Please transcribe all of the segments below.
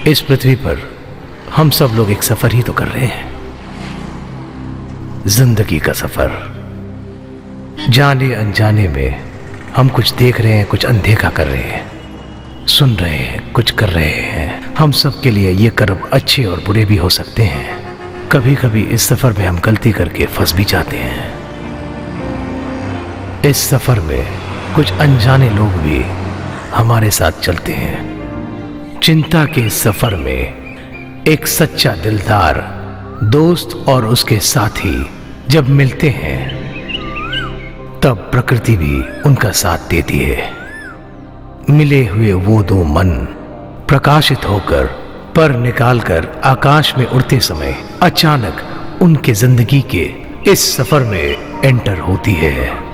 इस पृथ्वी पर हम सब लोग एक सफर ही तो कर रहे हैं, जिंदगी का सफर। जाने अनजाने में हम कुछ देख रहे हैं, कुछ अनदेखा कर रहे हैं, सुन रहे हैं, कुछ कर रहे हैं। हम सब के लिए ये कर्म अच्छे और बुरे भी हो सकते हैं। कभी कभी इस सफर में हम गलती करके फंस भी जाते हैं। इस सफर में कुछ अनजाने लोग भी हमारे साथ चलते हैं। चिंता के इस सफर में एक सच्चा दिलदार दोस्त और उसके साथी जब मिलते हैं तब प्रकृति भी उनका साथ देती है। मिले हुए वो दो मन प्रकाशित होकर पर निकालकर आकाश में उड़ते समय अचानक उनके जिंदगी के इस सफर में एंटर होती है।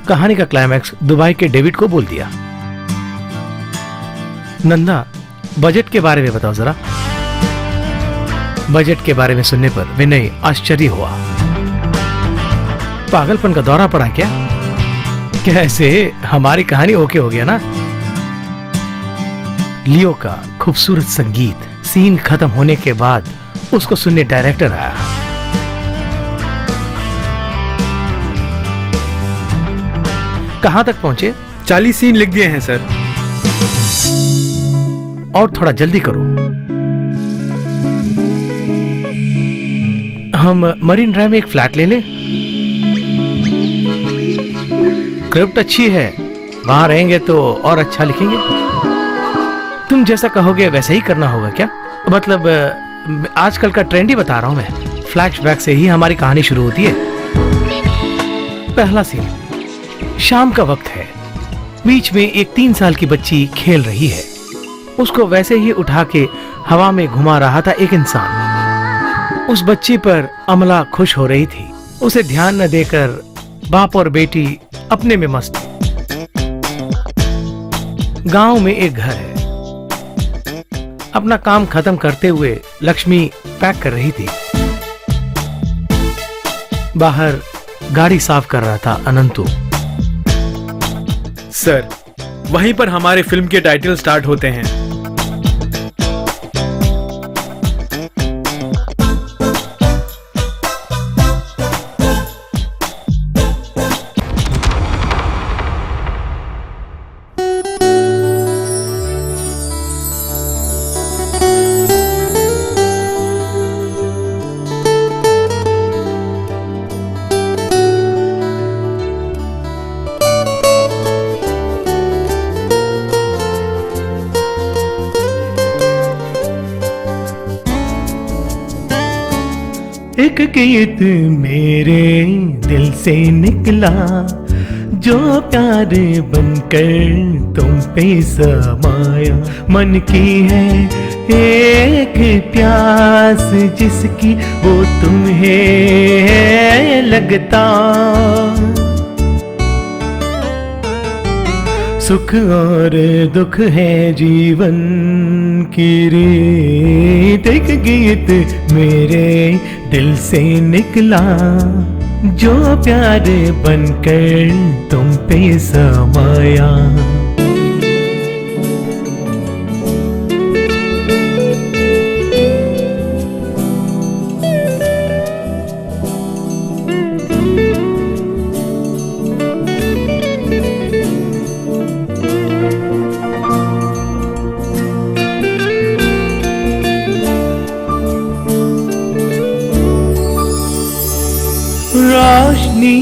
कहानी का क्लाइमैक्स दुबई के डेविड को बोल दिया। नंदा, बजट के बारे में बताओ जरा। बजट के बारे में सुनने पर विनय आश्चर्य हुआ। पागलपन का दौरा पड़ा क्या? कैसे हमारी कहानी ओके हो गया ना? लियो का खूबसूरत संगीत सीन खत्म होने के बाद उसको सुनने डायरेक्टर आया। कहां तक पहुंचे? 40 सीन लिख दिए हैं सर। और थोड़ा जल्दी करो। हम मरीन ड्राइव में एक फ्लैट ले लें। स्क्रिप्ट अच्छी है, वहां रहेंगे तो और अच्छा लिखेंगे। तुम जैसा कहोगे वैसा ही करना होगा क्या? मतलब आजकल का ट्रेंड ही बता रहा हूं मैं। फ्लैशबैक से ही हमारी कहानी शुरू होती है। पहला सीन, शाम का वक्त है। बीच में एक 3 साल की बच्ची खेल रही है। उसको वैसे ही उठा के हवा में घुमा रहा था एक इंसान। उस बच्ची पर अमला खुश हो रही थी। उसे ध्यान न देकर बाप और बेटी अपने में मस्त। गांव में एक घर है। अपना काम खत्म करते हुए लक्ष्मी पैक कर रही थी। बाहर गाड़ी साफ कर रहा था अनंतु। सर, वहीं पर हमारे फिल्म के टाइटल स्टार्ट होते हैं। एक गीत मेरे दिल से निकला, जो प्यार बनकर तुम पे समाया। मन की है एक प्यास जिसकी वो तुम्हें लगता। सुख और दुख है जीवन की रीत। एक गीत मेरे दिल से निकला, जो प्यार बनकर तुम पे समाया। रोशनी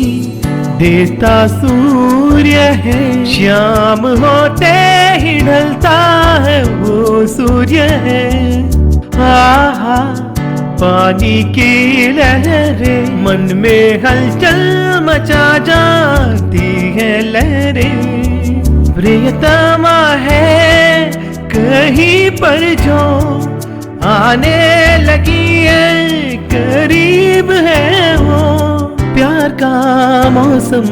देता सूर्य है, शाम होते ही ढलता है वो सूर्य है। आहा पानी की लहरें मन में हलचल मचा जाती है लहरें। प्रियतमा है कहीं पर जो आने लगी है, करीब है वो प्यार का मौसम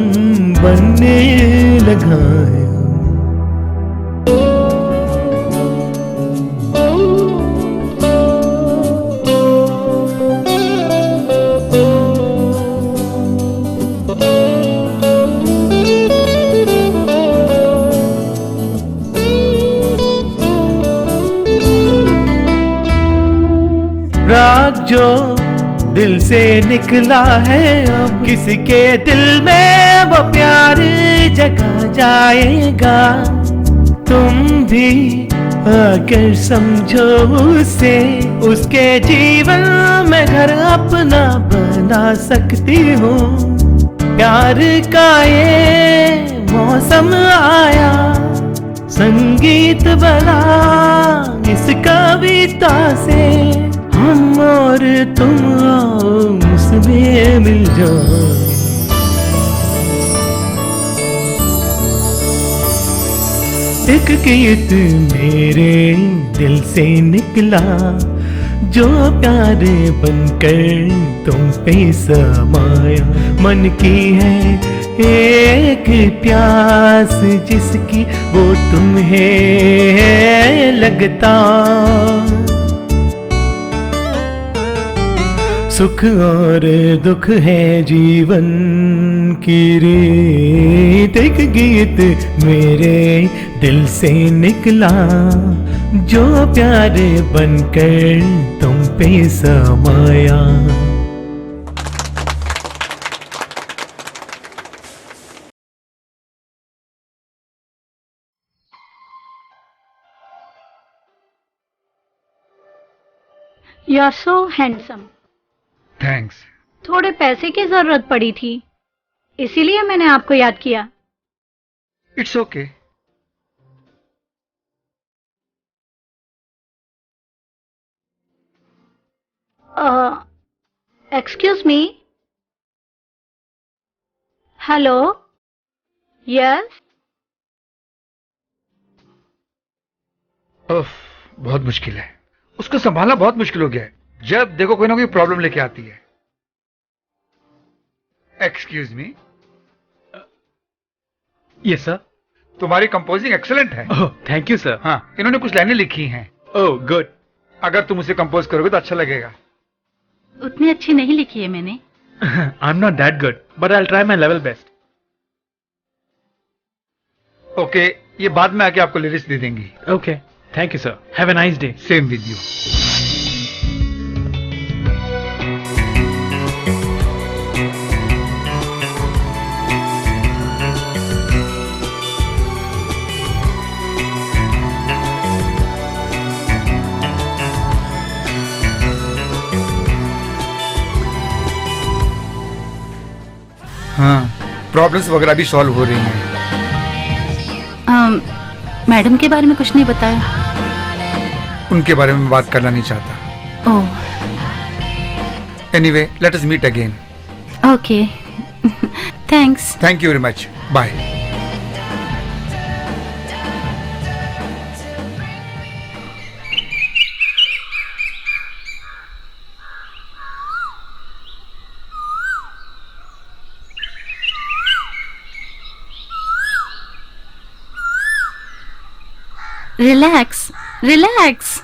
बनने लगा है। राग जो दिल से निकला है, अब किसके दिल में वो प्यार जगा जाएगा। तुम भी अगर समझो उसे, उसके जीवन में घर अपना बना सकती हो। प्यार का ये मौसम आया, संगीत बना इस कविता से। हम और तुम आओ उसमें मिल जाओ। एक गीत मेरे दिल से निकला, जो प्यार बनकर तुम पे समाया। मन की है एक प्यास जिसकी वो तुम्हें लगता। सुख और दुख है जीवन की रीत, एक गीत मेरे दिल से निकला, जो प्यार बनकर तुम पे समाया। You are so handsome. Thanks. थोड़े पैसे की जरूरत पड़ी थी, इसीलिए मैंने आपको याद किया। It's okay. Excuse me. Hello. Yes. ओफ, बहुत मुश्किल है, उसको संभालना बहुत मुश्किल हो गया है। जब देखो कोई ना कोई प्रॉब्लम लेके आती है। Excuse me. Yes sir. तुम्हारी कंपोजिंग एक्सेलेंट है। Oh thank you sir. हाँ, इन्होंने कुछ लाइनें लिखी हैं। Oh good. अगर तुम उसे कंपोज करोगे तो अच्छा लगेगा। उतनी अच्छी नहीं लिखी है मैंने। I am not that good but I will try my level best. Okay, ये बाद में आके आपको लिरिक्स दे देंगी। Okay thank you sir. Have a nice day. Same with you. हाँ, प्रॉब्लम्स वगैरह भी सॉल्व हो रही हैं। मैडम के बारे में कुछ नहीं बताया। उनके बारे में बात करना नहीं चाहता। Oh anyway, let us meet again. Okay thanks. Thank you very much. Bye. Relax relax.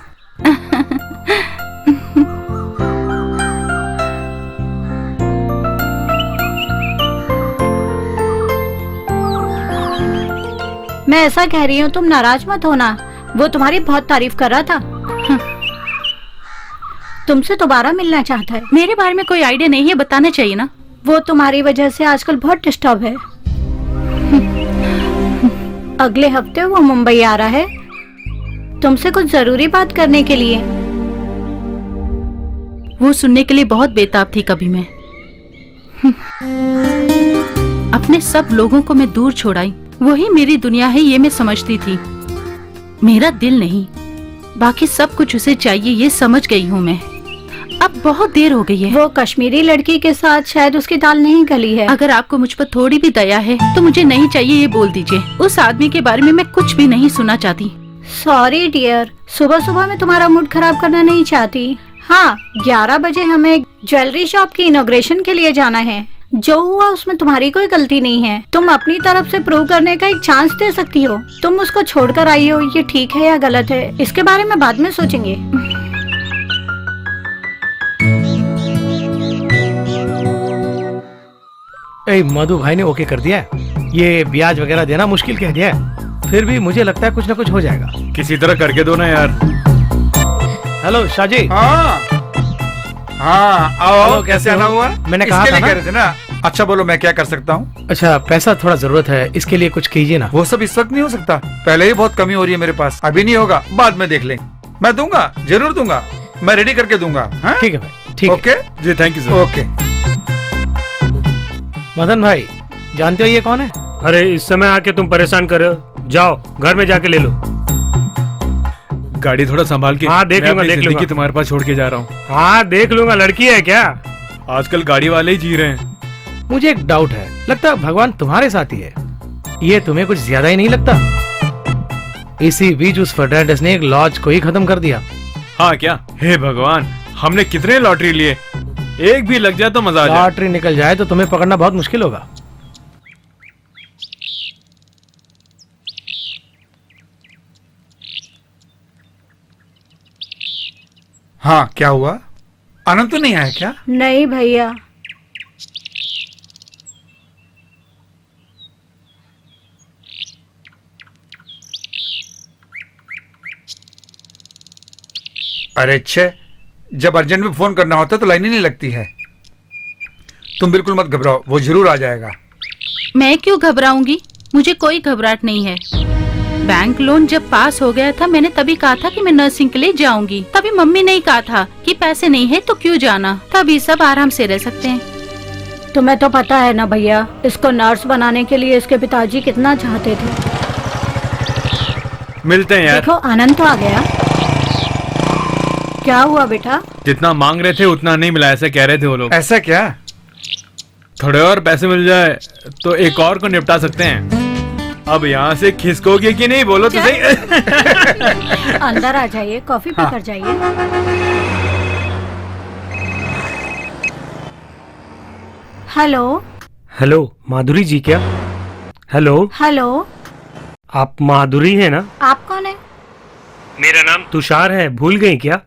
मैं ऐसा कह रही हूँ, तुम नाराज मत होना। वो तुम्हारी बहुत तारीफ कर रहा था। तुमसे दोबारा मिलना चाहता है। मेरे बारे में कोई आइडिया नहीं है, बताना चाहिए ना। वो तुम्हारी वजह से आजकल बहुत डिस्टर्ब है। अगले हफ्ते वो मुंबई आ रहा है तुमसे कुछ जरूरी बात करने के लिए। वो सुनने के लिए बहुत बेताब थी। कभी मैं अपने अपने सब लोगों को मैं दूर छोड़ाई, वही मेरी दुनिया है ये मैं समझती थी। मेरा दिल नहीं, बाकी सब कुछ उसे चाहिए ये समझ गई हूँ मैं। अब बहुत देर हो गई है। वो कश्मीरी लड़की के साथ शायद उसकी दाल नहीं गली है। अगर आपको मुझ पर थोड़ी भी दया है तो मुझे नहीं चाहिए ये बोल दीजिए। उस आदमी के बारे में मैं कुछ भी नहीं सुनना चाहती। सॉरी डियर, सुबह सुबह मैं तुम्हारा मूड खराब करना नहीं चाहती। हाँ, 11 बजे हमें ज्वेलरी शॉप की इनॉग्रेशन के लिए जाना है। जो हुआ उसमें तुम्हारी कोई गलती नहीं है। तुम अपनी तरफ से प्रूव करने का एक चांस दे सकती हो। तुम उसको छोड़कर आई हो, ये ठीक है या गलत है इसके बारे में बाद में सोचेंगे। मधु भाई ने ओके कर दिया है। ये ब्याज वगैरह देना मुश्किल कह दिया है, फिर भी मुझे लगता है कुछ ना कुछ हो जाएगा। किसी तरह करके दो ना यार। हेलो शाहजी। हाँ हाँ, आओ हेलो, कैसे आना हुआ? मैंने कहा इसके था लिए ना? कह रहे थे ना। अच्छा बोलो, मैं क्या कर सकता हूँ? अच्छा, पैसा थोड़ा जरूरत है, इसके लिए कुछ कीजिए ना। वो सब इस वक्त नहीं हो सकता, पहले ही बहुत कमी हो रही है मेरे पास। अभी नहीं होगा, बाद में देख लेंगे। मैं दूंगा, जरूर दूंगा, मैं रेडी करके दूंगा। हाँ? ठीक है भाई, ठीक है। Okay ji thank you sir. Okay. Madan भाई, जानते हो ये कौन है? अरे इस समय आके तुम परेशान कर रहे हो, जाओ घर में जाके ले लो। गाड़ी थोड़ा संभाल के। हाँ, देख मैं लूंगा, अपनी देख जिंदगी लूंगा। तुम्हारे पास छोड़ के जा रहा हूँ। हाँ देख लूंगा, लड़की है क्या? आजकल गाड़ी वाले ही जी रहे हैं। मुझे एक डाउट है, लगता है भगवान तुम्हारे साथ ही है। ये तुम्हें कुछ ज्यादा ही नहीं लगता? इसी बीच उस फर्नांडिस ने एक लॉज को ही खत्म कर दिया। हाँ क्या? हे भगवान, हमने कितने लॉटरी लिए, एक भी लग जाए तो मजा आ जाए। लॉटरी निकल जाए तो तुम्हें पकड़ना बहुत मुश्किल होगा। हाँ, क्या हुआ? आनंद तो नहीं आया क्या? नहीं भैया। अरे अच्छे, जब अर्जेंट में फोन करना होता है तो लाइन ही नहीं लगती है। तुम बिल्कुल मत घबराओ, वो जरूर आ जाएगा। मैं क्यों घबराऊंगी? मुझे कोई घबराहट नहीं है। बैंक लोन जब पास हो गया था मैंने तभी कहा था कि मैं नर्सिंग के लिए जाऊंगी। तभी मम्मी ने ही कहा था कि पैसे नहीं है तो क्यों जाना, तभी सब आराम से रह सकते हैं। तुम्हें तो पता है ना भैया, इसको नर्स बनाने के लिए इसके पिताजी कितना चाहते थे। मिलते हैं यार। देखो आनंद तो आ गया। क्या हुआ बेटा? जितना मांग रहे थे उतना नहीं मिला, ऐसा कह रहे थे वो लोग। ऐसा क्या? थोड़े और पैसे मिल जाए तो एक और को निपटा सकते हैं। अब यहाँ से खिसकोगे कि नहीं, बोलो तो सही। अंदर आ जाइए, कॉफी पीकर जाइए। हेलो हेलो माधुरी जी क्या? हेलो, हेलो, आप माधुरी है ना? आप कौन है? मेरा नाम तुषार है, भूल गई क्या?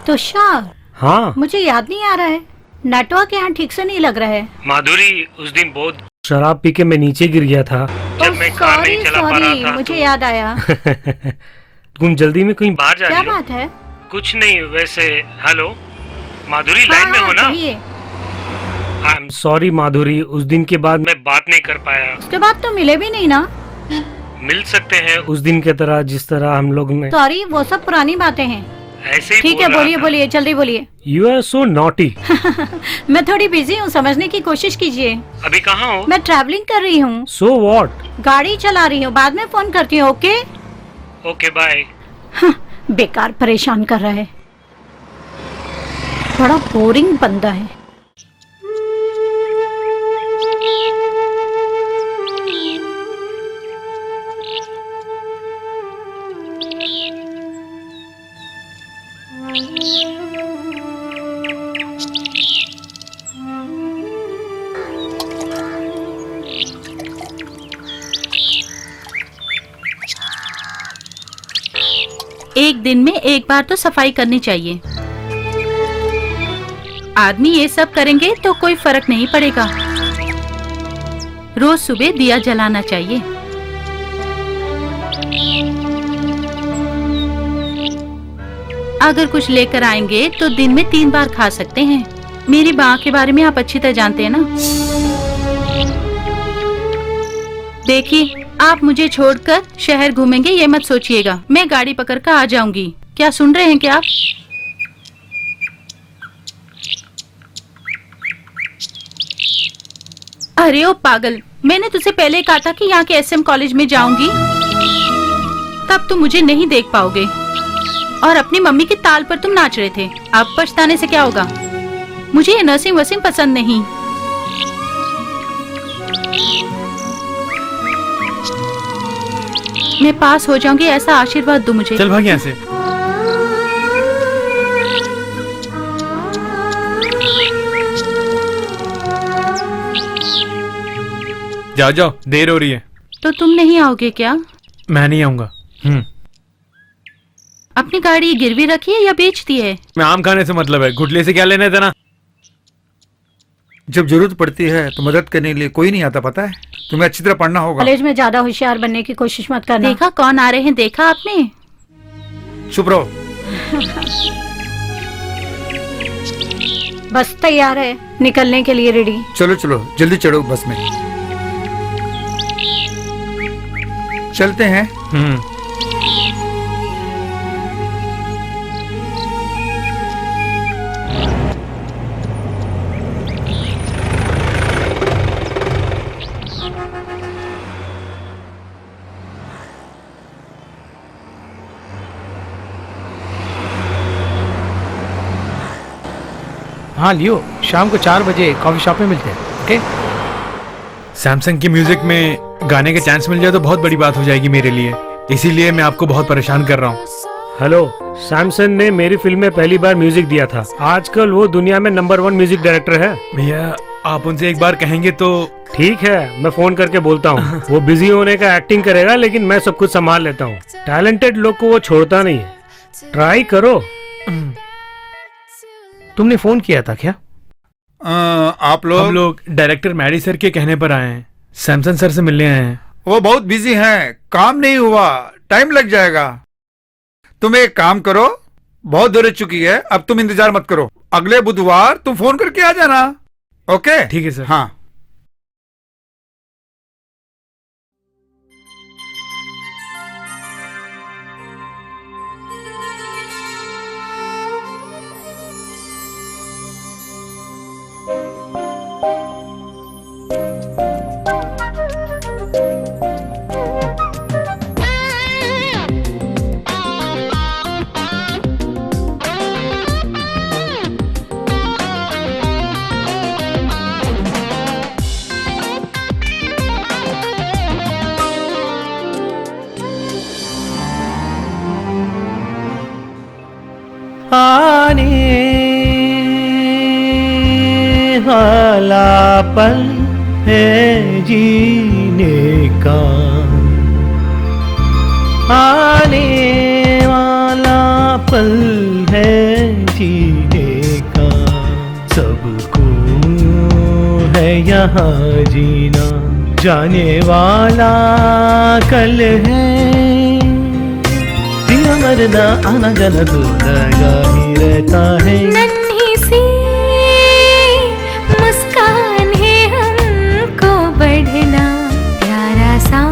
तुषार? हाँ मुझे याद नहीं आ रहा है, नेटवर्क यहाँ ठीक से नहीं लग रहा है। माधुरी, उस दिन बहुत शराब पी के मैं नीचे गिर गया था जब मैं कार सॉरी नहीं चला पा रहा सॉरी, था। मुझे याद आया। तुम जल्दी में कहीं बाहर जा क्या रही हो? बात है? कुछ नहीं वैसे। हेलो माधुरी, हाँ, लाइन में हो ना? कहिए। आई एम सॉरी माधुरी, उस दिन के बाद मैं बात नहीं कर पाया। उसके बाद तो मिले भी नहीं ना। मिल सकते हैं उस दिन के तरह, जिस तरह हम लोग में। सॉरी, वो सब पुरानी बातें हैं। ऐसे ही ठीक है, बोलिए बोलिए, जल्दी बोलिए। You are so naughty. मैं थोड़ी बिजी हूँ, समझने की कोशिश कीजिए। अभी कहाँ हो? मैं ट्रैवलिंग कर रही हूँ, सो व्हाट? गाड़ी चला रही हूँ, बाद में फोन करती हूँ। ओके? Okay bye. बेकार परेशान कर रहा है, बड़ा बोरिंग बंदा है। एक दिन में एक बार तो सफाई करनी चाहिए। आदमी ये सब करेंगे तो कोई फर्क नहीं पड़ेगा। रोज सुबह दिया जलाना चाहिए। अगर कुछ लेकर आएंगे तो दिन में 3 बार खा सकते हैं। मेरी माँ के बारे में आप अच्छी तरह जानते हैं ना। देखिए, आप मुझे छोड़कर शहर घूमेंगे ये मत सोचिएगा। मैं गाड़ी पकड़कर आ जाऊंगी। क्या सुन रहे हैं क्या आप? अरे ओ पागल, मैंने तुझसे पहले कहा था कि यहाँ के SM कॉलेज में जाऊंगी, तब तुम मुझे नहीं देख पाओगे। और अपनी मम्मी की ताल पर तुम नाच रहे थे। अब पछताने से क्या होगा? मुझे ये नर्सिंग वसिंग पसंद नहीं। मैं पास हो जाऊंगी ऐसा आशीर्वाद दो मुझे। चल भाग यहाँ से। जाओ जाओ, देर हो रही है। तो तुम नहीं आओगे क्या? मैं नहीं आऊंगा। अपनी गाड़ी गिरवी रखी है या बेच दी है? मैं आम खाने से मतलब है, गुटले से क्या लेने देना। जब जरूरत पड़ती है तो मदद करने के लिए कोई नहीं आता, पता है? तुम्हें अच्छी तरह पढ़ना होगा। कॉलेज में ज्यादा होशियार बनने की कोशिश मत करना। देखा कौन आ रहे हैं, देखा आपने? चुप रहो। बस तैयार है निकलने के लिए, रेडी। चलो चलो जल्दी चढ़ो बस में। चलते हैं। हाँ लियो, शाम को 4 बजे कॉफी शॉप में मिलते हैं। ओके? सैमसंग की म्यूजिक में गाने के चांस मिल जाए तो बहुत बड़ी बात हो जाएगी मेरे लिए, इसीलिए मैं आपको बहुत परेशान कर रहा हूँ। हेलो, सैमसन ने मेरी फिल्म में पहली बार म्यूजिक दिया था। आजकल वो दुनिया में नंबर 1 म्यूजिक डायरेक्टर है। भैया आप उनसे एक बार कहेंगे तो। ठीक है, मैं फोन करके बोलता हूँ। वो बिजी होने का एक्टिंग करेगा, लेकिन मैं सब कुछ संभाल लेता हूँ। टैलेंटेड लोग को वो छोड़ता नहीं है, ट्राई करो। तुमने फोन किया था क्या? आप हम लोग डायरेक्टर मैडी सर के कहने पर आए हैं, सैमसन सर से मिलने आए हैं। वो बहुत बिजी हैं, काम नहीं हुआ, टाइम लग जाएगा। तुम एक काम करो, बहुत देर हो चुकी है, अब तुम इंतजार मत करो। अगले बुधवार तुम फोन करके आ जाना। ओके? ठीक है सर। हाँ। आने वाला पल है जीने का, आने वाला पल है जीने का, सबको है यहाँ जीना, जाने वाला कल है। जीना मरना आना जाना तो लगा ही रहता है। नन्ही सी मुस्कान है हमको बढ़ना, प्यारा सा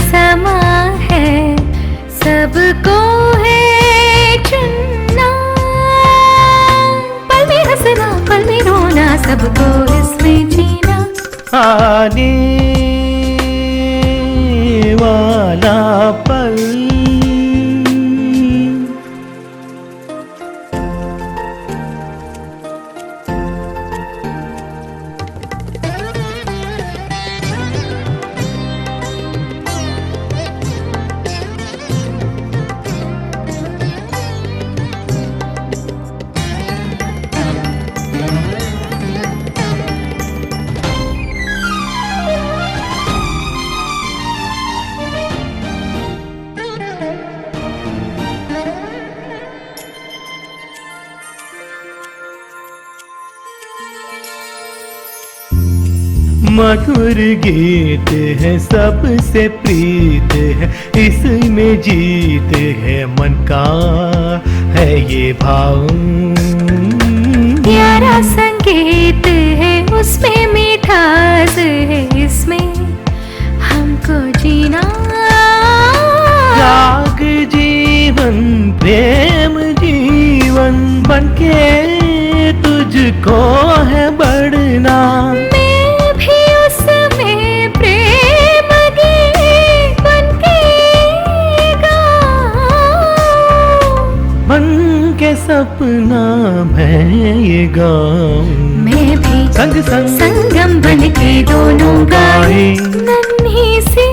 समा है, सबको है चुनना, पल में हंसना पल में रोना, सबको इसमें जीना। आने वाला पल मधुर गीत है, सबसे प्रीत है, इसमें जीत है, मन का है ये भाव। प्यारा संगीत है, उसमें मिठास है, इसमें हमको जीना। राग जीवन प्रेम जीवन बनके तुझको है बढ़ना। मैं अपना मैं ये गाऊं, मैं भी संग संग संगम बन के दोनों गाए नन्ही सी।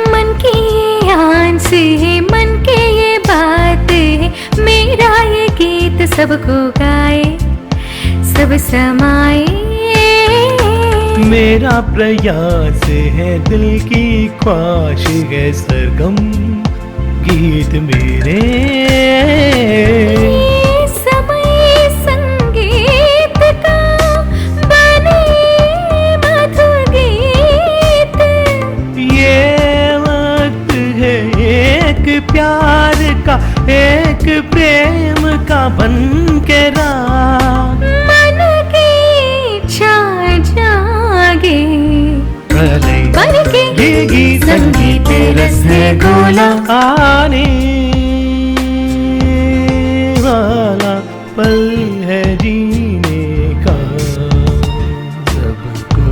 मन की ये आन से है, मन के ये बात है, मेरा ये गीत सबको गाए सब समाए। मेरा प्रयास है, दिल की ख्वाहिश है, सरगम गीत मेरे। ये समय संगीत का बने मधुर गीत। ये वक्त है एक प्यार का, एक प्रेम का बन के रात। मन की इच्छा जागे प्रलय बन के ये गीत संगीत रस है गोला, आने वाला पल है जीने का, सबको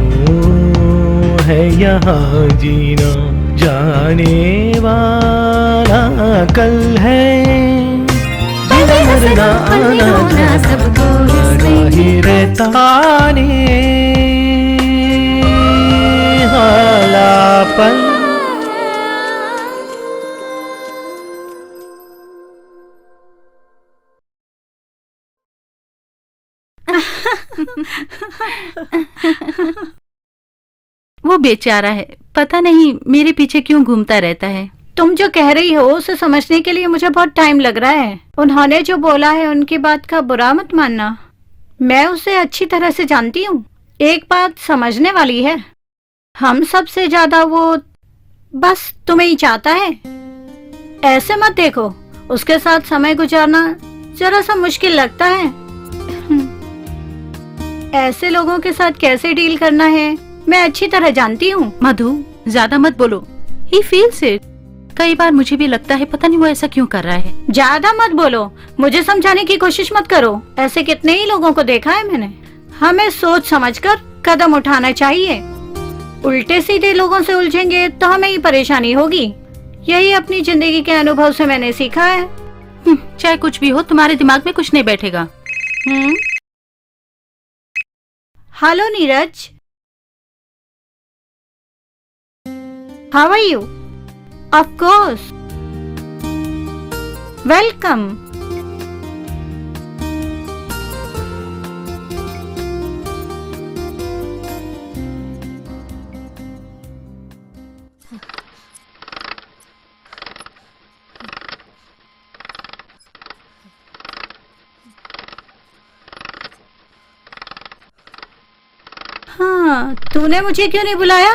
है यहाँ जीना, जाने वाला कल है। जीना मरना आना जाना सबको बना ही रहता, आने वाला पल। वो बेचारा है, पता नहीं मेरे पीछे क्यों घूमता रहता है। तुम जो कह रही हो उसे समझने के लिए मुझे बहुत टाइम लग रहा है। उन्होंने जो बोला है उनकी बात का बुरा मत मानना, मैं उसे अच्छी तरह से जानती हूँ। एक बात समझने वाली है, हम सबसे ज्यादा वो बस तुम्हें ही चाहता है। ऐसे मत देखो, उसके साथ समय गुजारना जरा सा मुश्किल लगता है। ऐसे लोगों के साथ कैसे डील करना है मैं अच्छी तरह जानती हूँ। मधु, ज्यादा मत बोलो। He feels it. कई बार मुझे भी लगता है पता नहीं वो ऐसा क्यों कर रहा है। ज्यादा मत बोलो, मुझे समझाने की कोशिश मत करो। ऐसे कितने ही लोगों को देखा है मैंने। हमें सोच समझकर कदम उठाना चाहिए। उल्टे सीधे लोगों से उलझेंगे तो हमें ही परेशानी होगी। यही अपनी जिंदगी के अनुभव से मैंने सीखा है। चाहे कुछ भी हो, तुम्हारे दिमाग में कुछ नहीं बैठेगा। Hello Neeraj, how are you? Of course, welcome. हाँ, तूने मुझे क्यों नहीं बुलाया?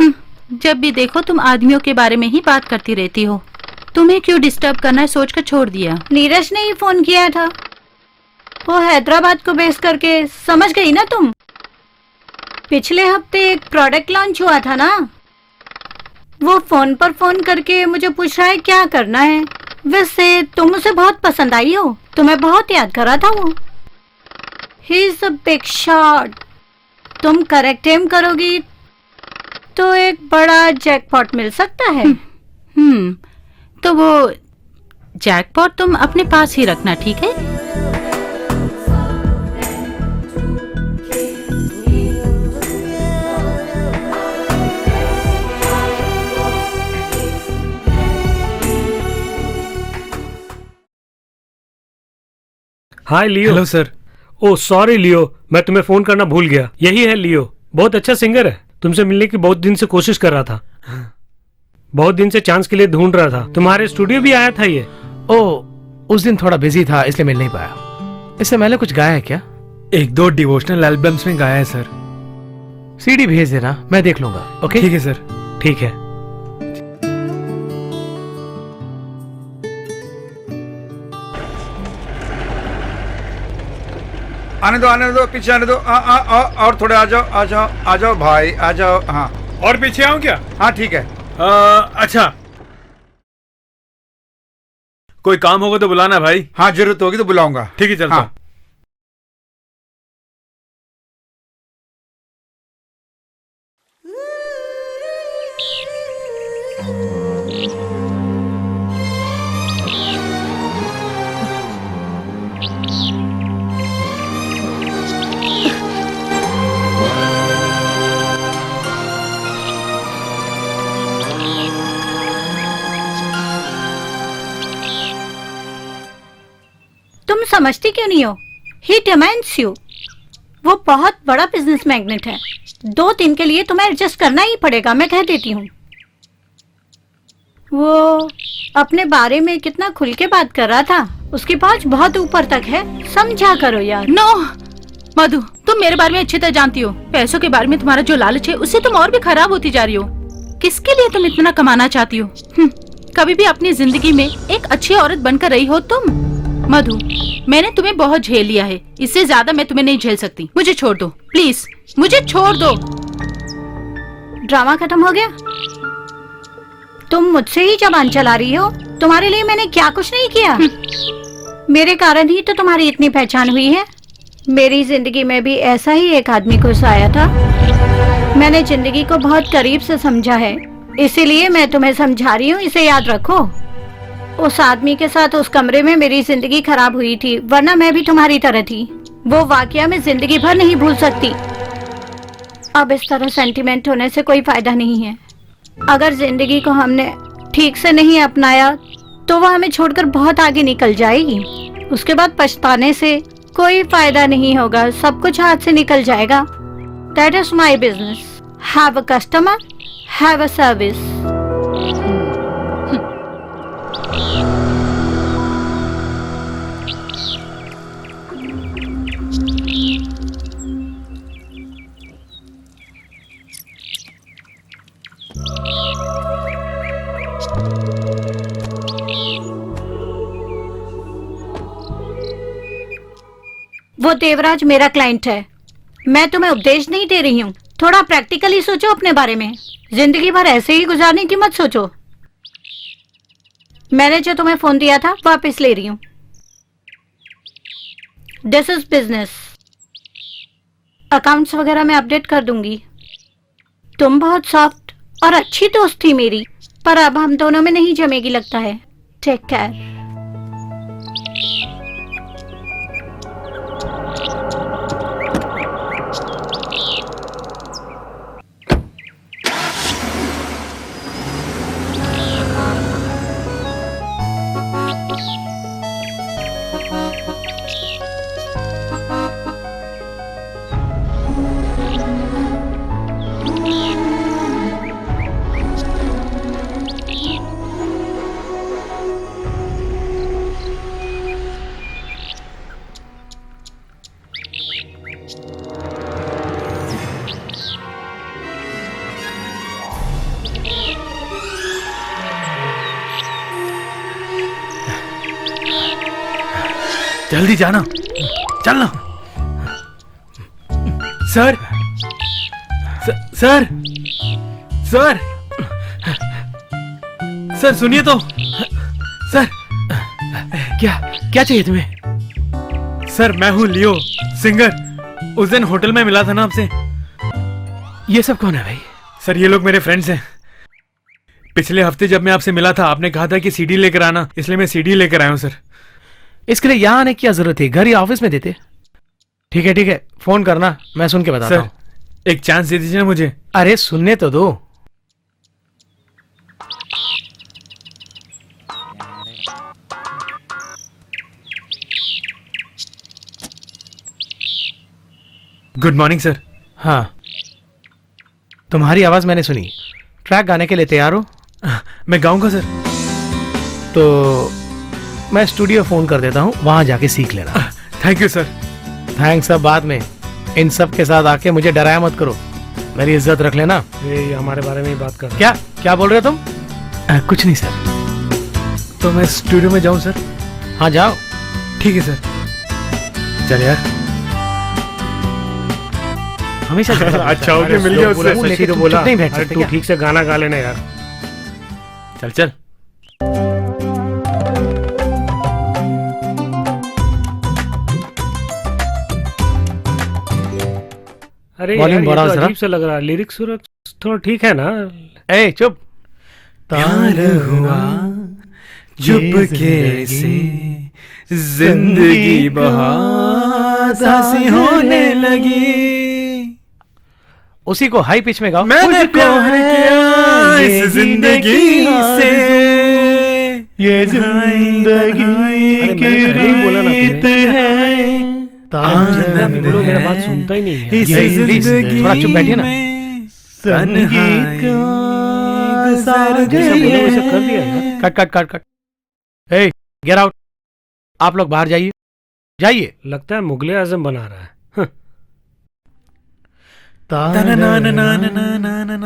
जब भी देखो तुम आदमियों के बारे में ही बात करती रहती हो। तुम्हें क्यों डिस्टर्ब करना है सोचकर छोड़ दिया। नीरज ने ही फोन किया था। वो हैदराबाद को बेस करके, समझ गई ना तुम? पिछले हफ्ते एक प्रोडक्ट लॉन्च हुआ था ना। वो फोन पर फोन करके मुझे पूछ रहा है क्या करना है। वैसे तुम उसे बहुत पसंद आई हो, तुम्हें बहुत याद करा था वो। He is a big shot. तुम करेक्ट एम करोगी तो एक बड़ा जैकपॉट मिल सकता है। तो वो जैकपॉट तुम अपने पास ही रखना, ठीक है? Hi Leo. Hello sir. Oh sorry Leo, मैं तुम्हें फोन करना भूल गया। यही है लियो, बहुत अच्छा सिंगर है। तुमसे मिलने की बहुत दिन से कोशिश कर रहा था। बहुत दिन से चांस के लिए ढूंढ रहा था। तुम्हारे स्टूडियो भी आया था ये। उस दिन थोड़ा बिजी था इसलिए मिल नहीं पाया। इससे पहले कुछ गाया है क्या? एक दो डिवोशनल एल्बम्स में गाया है सर। सीडी भेज देना, मैं देख लूंगा। ओके ठीक है सर। ठीक है। आने दो पीछे आने दो। और थोड़े आ जाओ भाई, आ जाओ। हाँ और पीछे आऊं क्या? हाँ ठीक है। अच्छा, कोई काम होगा तो बुलाना भाई। हाँ जरूरत होगी तो बुलाऊंगा। ठीक है, चलता हाँ। हूं। तुम समझती क्यों नहीं हो? ही डिमांड्स यू। वो बहुत बड़ा बिजनेस मैग्नेट है। 2 दिन के लिए तुम्हें एडजस्ट करना ही पड़ेगा, मैं कह देती हूँ। वो अपने बारे में कितना खुल के बात कर रहा था। उसकी पहुंच बहुत ऊपर तक है, समझा करो यार। नो मधु, तुम मेरे बारे में अच्छी तरह जानती हो। पैसों के बारे में तुम्हारा जो लालच है उससे तुम और भी खराब होती जा रही हो। किसके लिए तुम इतना कमाना चाहती हो? कभी भी अपनी जिंदगी में एक अच्छी औरत बनकर रही हो तुम? मधु, मैंने तुम्हें बहुत झेल लिया है, इससे ज्यादा मैं तुम्हें नहीं झेल सकती। मुझे छोड़ दो प्लीज, मुझे छोड़ दो। ड्रामा खत्म हो गया? तुम मुझसे ही जबान चला रही हो। तुम्हारे लिए मैंने क्या कुछ नहीं किया। मेरे कारण ही तो तुम्हारी इतनी पहचान हुई है। मेरी जिंदगी में भी ऐसा ही एक आदमी घुस आया था। मैंने जिंदगी को बहुत करीब से समझा है, इसीलिए मैं तुम्हें समझा रही हूँ, इसे याद रखो। उस आदमी के साथ उस कमरे में मेरी जिंदगी खराब हुई थी, वरना मैं भी तुम्हारी तरह थी। वो वाकया मैं जिंदगी भर नहीं भूल सकती। अब इस तरह सेंटिमेंट होने से कोई फायदा नहीं है। अगर जिंदगी को हमने ठीक से नहीं अपनाया तो वह हमें छोड़कर बहुत आगे निकल जाएगी। उसके बाद पछताने से कोई फायदा नहीं होगा, सब कुछ हाथ से निकल जाएगा। That is my business. Have a customer, have a service. वो देवराज मेरा क्लाइंट है। मैं तुम्हें उपदेश नहीं दे रही हूँ। थोड़ा प्रैक्टिकली सोचो अपने बारे में। जिंदगी भर ऐसे ही गुजारने की मत सोचो। मैंने जो तुम्हें फोन दिया था वापस ले रही हूँ। This is business. अकाउंट्स वगैरह मैं अपडेट कर दूंगी। तुम बहुत सॉफ्ट और अच्छी दोस्त थी मेरी, पर अब हम दोनों में नहीं जमेगी लगता है। Take care. जल्दी जाना, चलना। सर सर सर सर सुनिए तो। सर क्या क्या चाहिए तुम्हें? सर, मैं हूँ लियो, सिंगर। उस दिन होटल में मिला था ना आपसे। ये सब कौन है भाई? सर, ये लोग मेरे फ्रेंड्स हैं। पिछले हफ्ते जब मैं आपसे मिला था आपने कहा था कि सीडी लेकर आना, इसलिए मैं सीडी लेकर आया हूँ सर। इसके लिए यहाँ आने की क्या जरूरत है? घर या ऑफिस में देते। ठीक है, फोन करना, मैं सुन के बताता हूँ। एक चांस दे दीजिए ना मुझे। अरे सुनने तो दो। Good morning sir. हाँ, तुम्हारी आवाज मैंने सुनी। ट्रैक गाने के लिए तैयार हो? मैं गाऊंगा सर। तो मैं स्टूडियो फोन कर देता हूँ, वहां जाके सीख लेना। Thank you sir. थैंक्स सब बाद में। इन सब के साथ आके मुझे डराया मत करो, मेरी इज्जत रख लेना। ये हमारे बारे में ही बात कर। क्या बोल रहे हो तुम? कुछ नहीं सर। तो मैं स्टूडियो में जाऊं सर? हाँ जाओ। ठीक है सर। चल यार। हमेशा झगड़ा करता अच्छा है। हो गया, मिल गया उससे। मुंह सच्ची लेके तो तुम बोला। चुप नहीं बैठ अरे सकते तू क्या? ठीक से गाना गा लेना यार। चल चल। अरे Volume यार ये बढ़ाओ तो जरा। अजीब सा लग रहा है, लिरिक्स थोड़ा ठीक है ना? ए चुप। प्यार हुआ चुपके से, जिंदगी बहुत हंसी होने लगी। उसी को हाई पिच में गाओ। मैंने प्यार किया इस जिंदगी से, ये जिंदगी अरे मैंने पहले ही बोला ना तुम्हें। आनंद बोलो, मेरा है। बात सुनता ही नहीं है। इस यही, please, जिंदगी थोड़ा चुप बैठिए ना। में तन्हाई गुजर जैसा गई बोला वैसा कर है। दिया यार। Cut cut cut cut. ए गेट आउट। आप लोग बाहर जाइए, जाइए। लगता है मुगले आजम बना रहा है।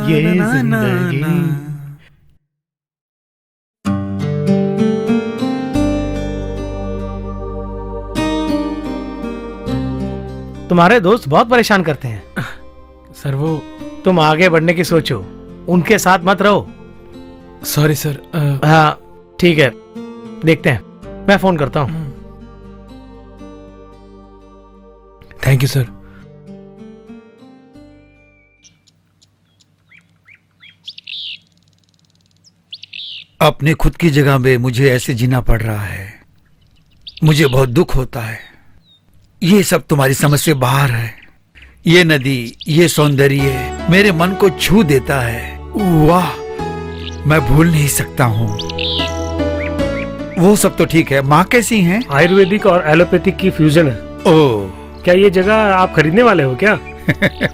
ये जिंदगी। तुम्हारे दोस्त बहुत परेशान करते हैं। सर वो, तुम आगे बढ़ने की सोचो, उनके साथ मत रहो। Sorry sir. हाँ ठीक है, देखते हैं, मैं फोन करता हूँ। Thank you sir. अपने खुद की जगह में मुझे ऐसे जीना पड़ रहा है, मुझे बहुत दुख होता है। ये सब तुम्हारी समझ से बाहर है। ये नदी, ये सौंदर्य मेरे मन को छू देता है। वाह, मैं भूल नहीं सकता हूँ। वो सब तो ठीक है, माँ कैसी हैं? आयुर्वेदिक और एलोपैथिक की फ्यूजन है। ओह, क्या ये जगह आप खरीदने वाले हो क्या?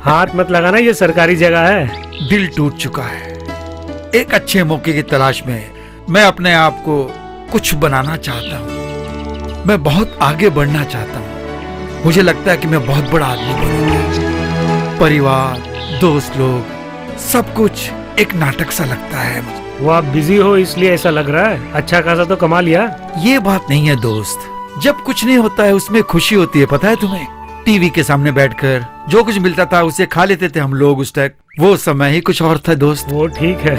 हाथ मत लगाना, ये सरकारी जगह है। दिल टूट चुका है। एक अच्छे मौके की तलाश में मैं अपने आप को कुछ बनाना चाहता हूँ। मैं बहुत आगे बढ़ना चाहता हूँ। मुझे लगता है कि मैं बहुत बड़ा आदमी बनूंगा। परिवार, दोस्त लोग, सब कुछ एक नाटक सा लगता है मुझे। वो आप बिजी हो इसलिए ऐसा लग रहा है। अच्छा खासा तो कमा लिया। ये बात नहीं है दोस्त। जब कुछ नहीं होता है उसमें खुशी होती है, पता है तुम्हें? टीवी के सामने बैठकर जो कुछ मिलता था उसे खा लेते थे हम लोग उस तक। वो समय ही कुछ और था दोस्त। वो ठीक है।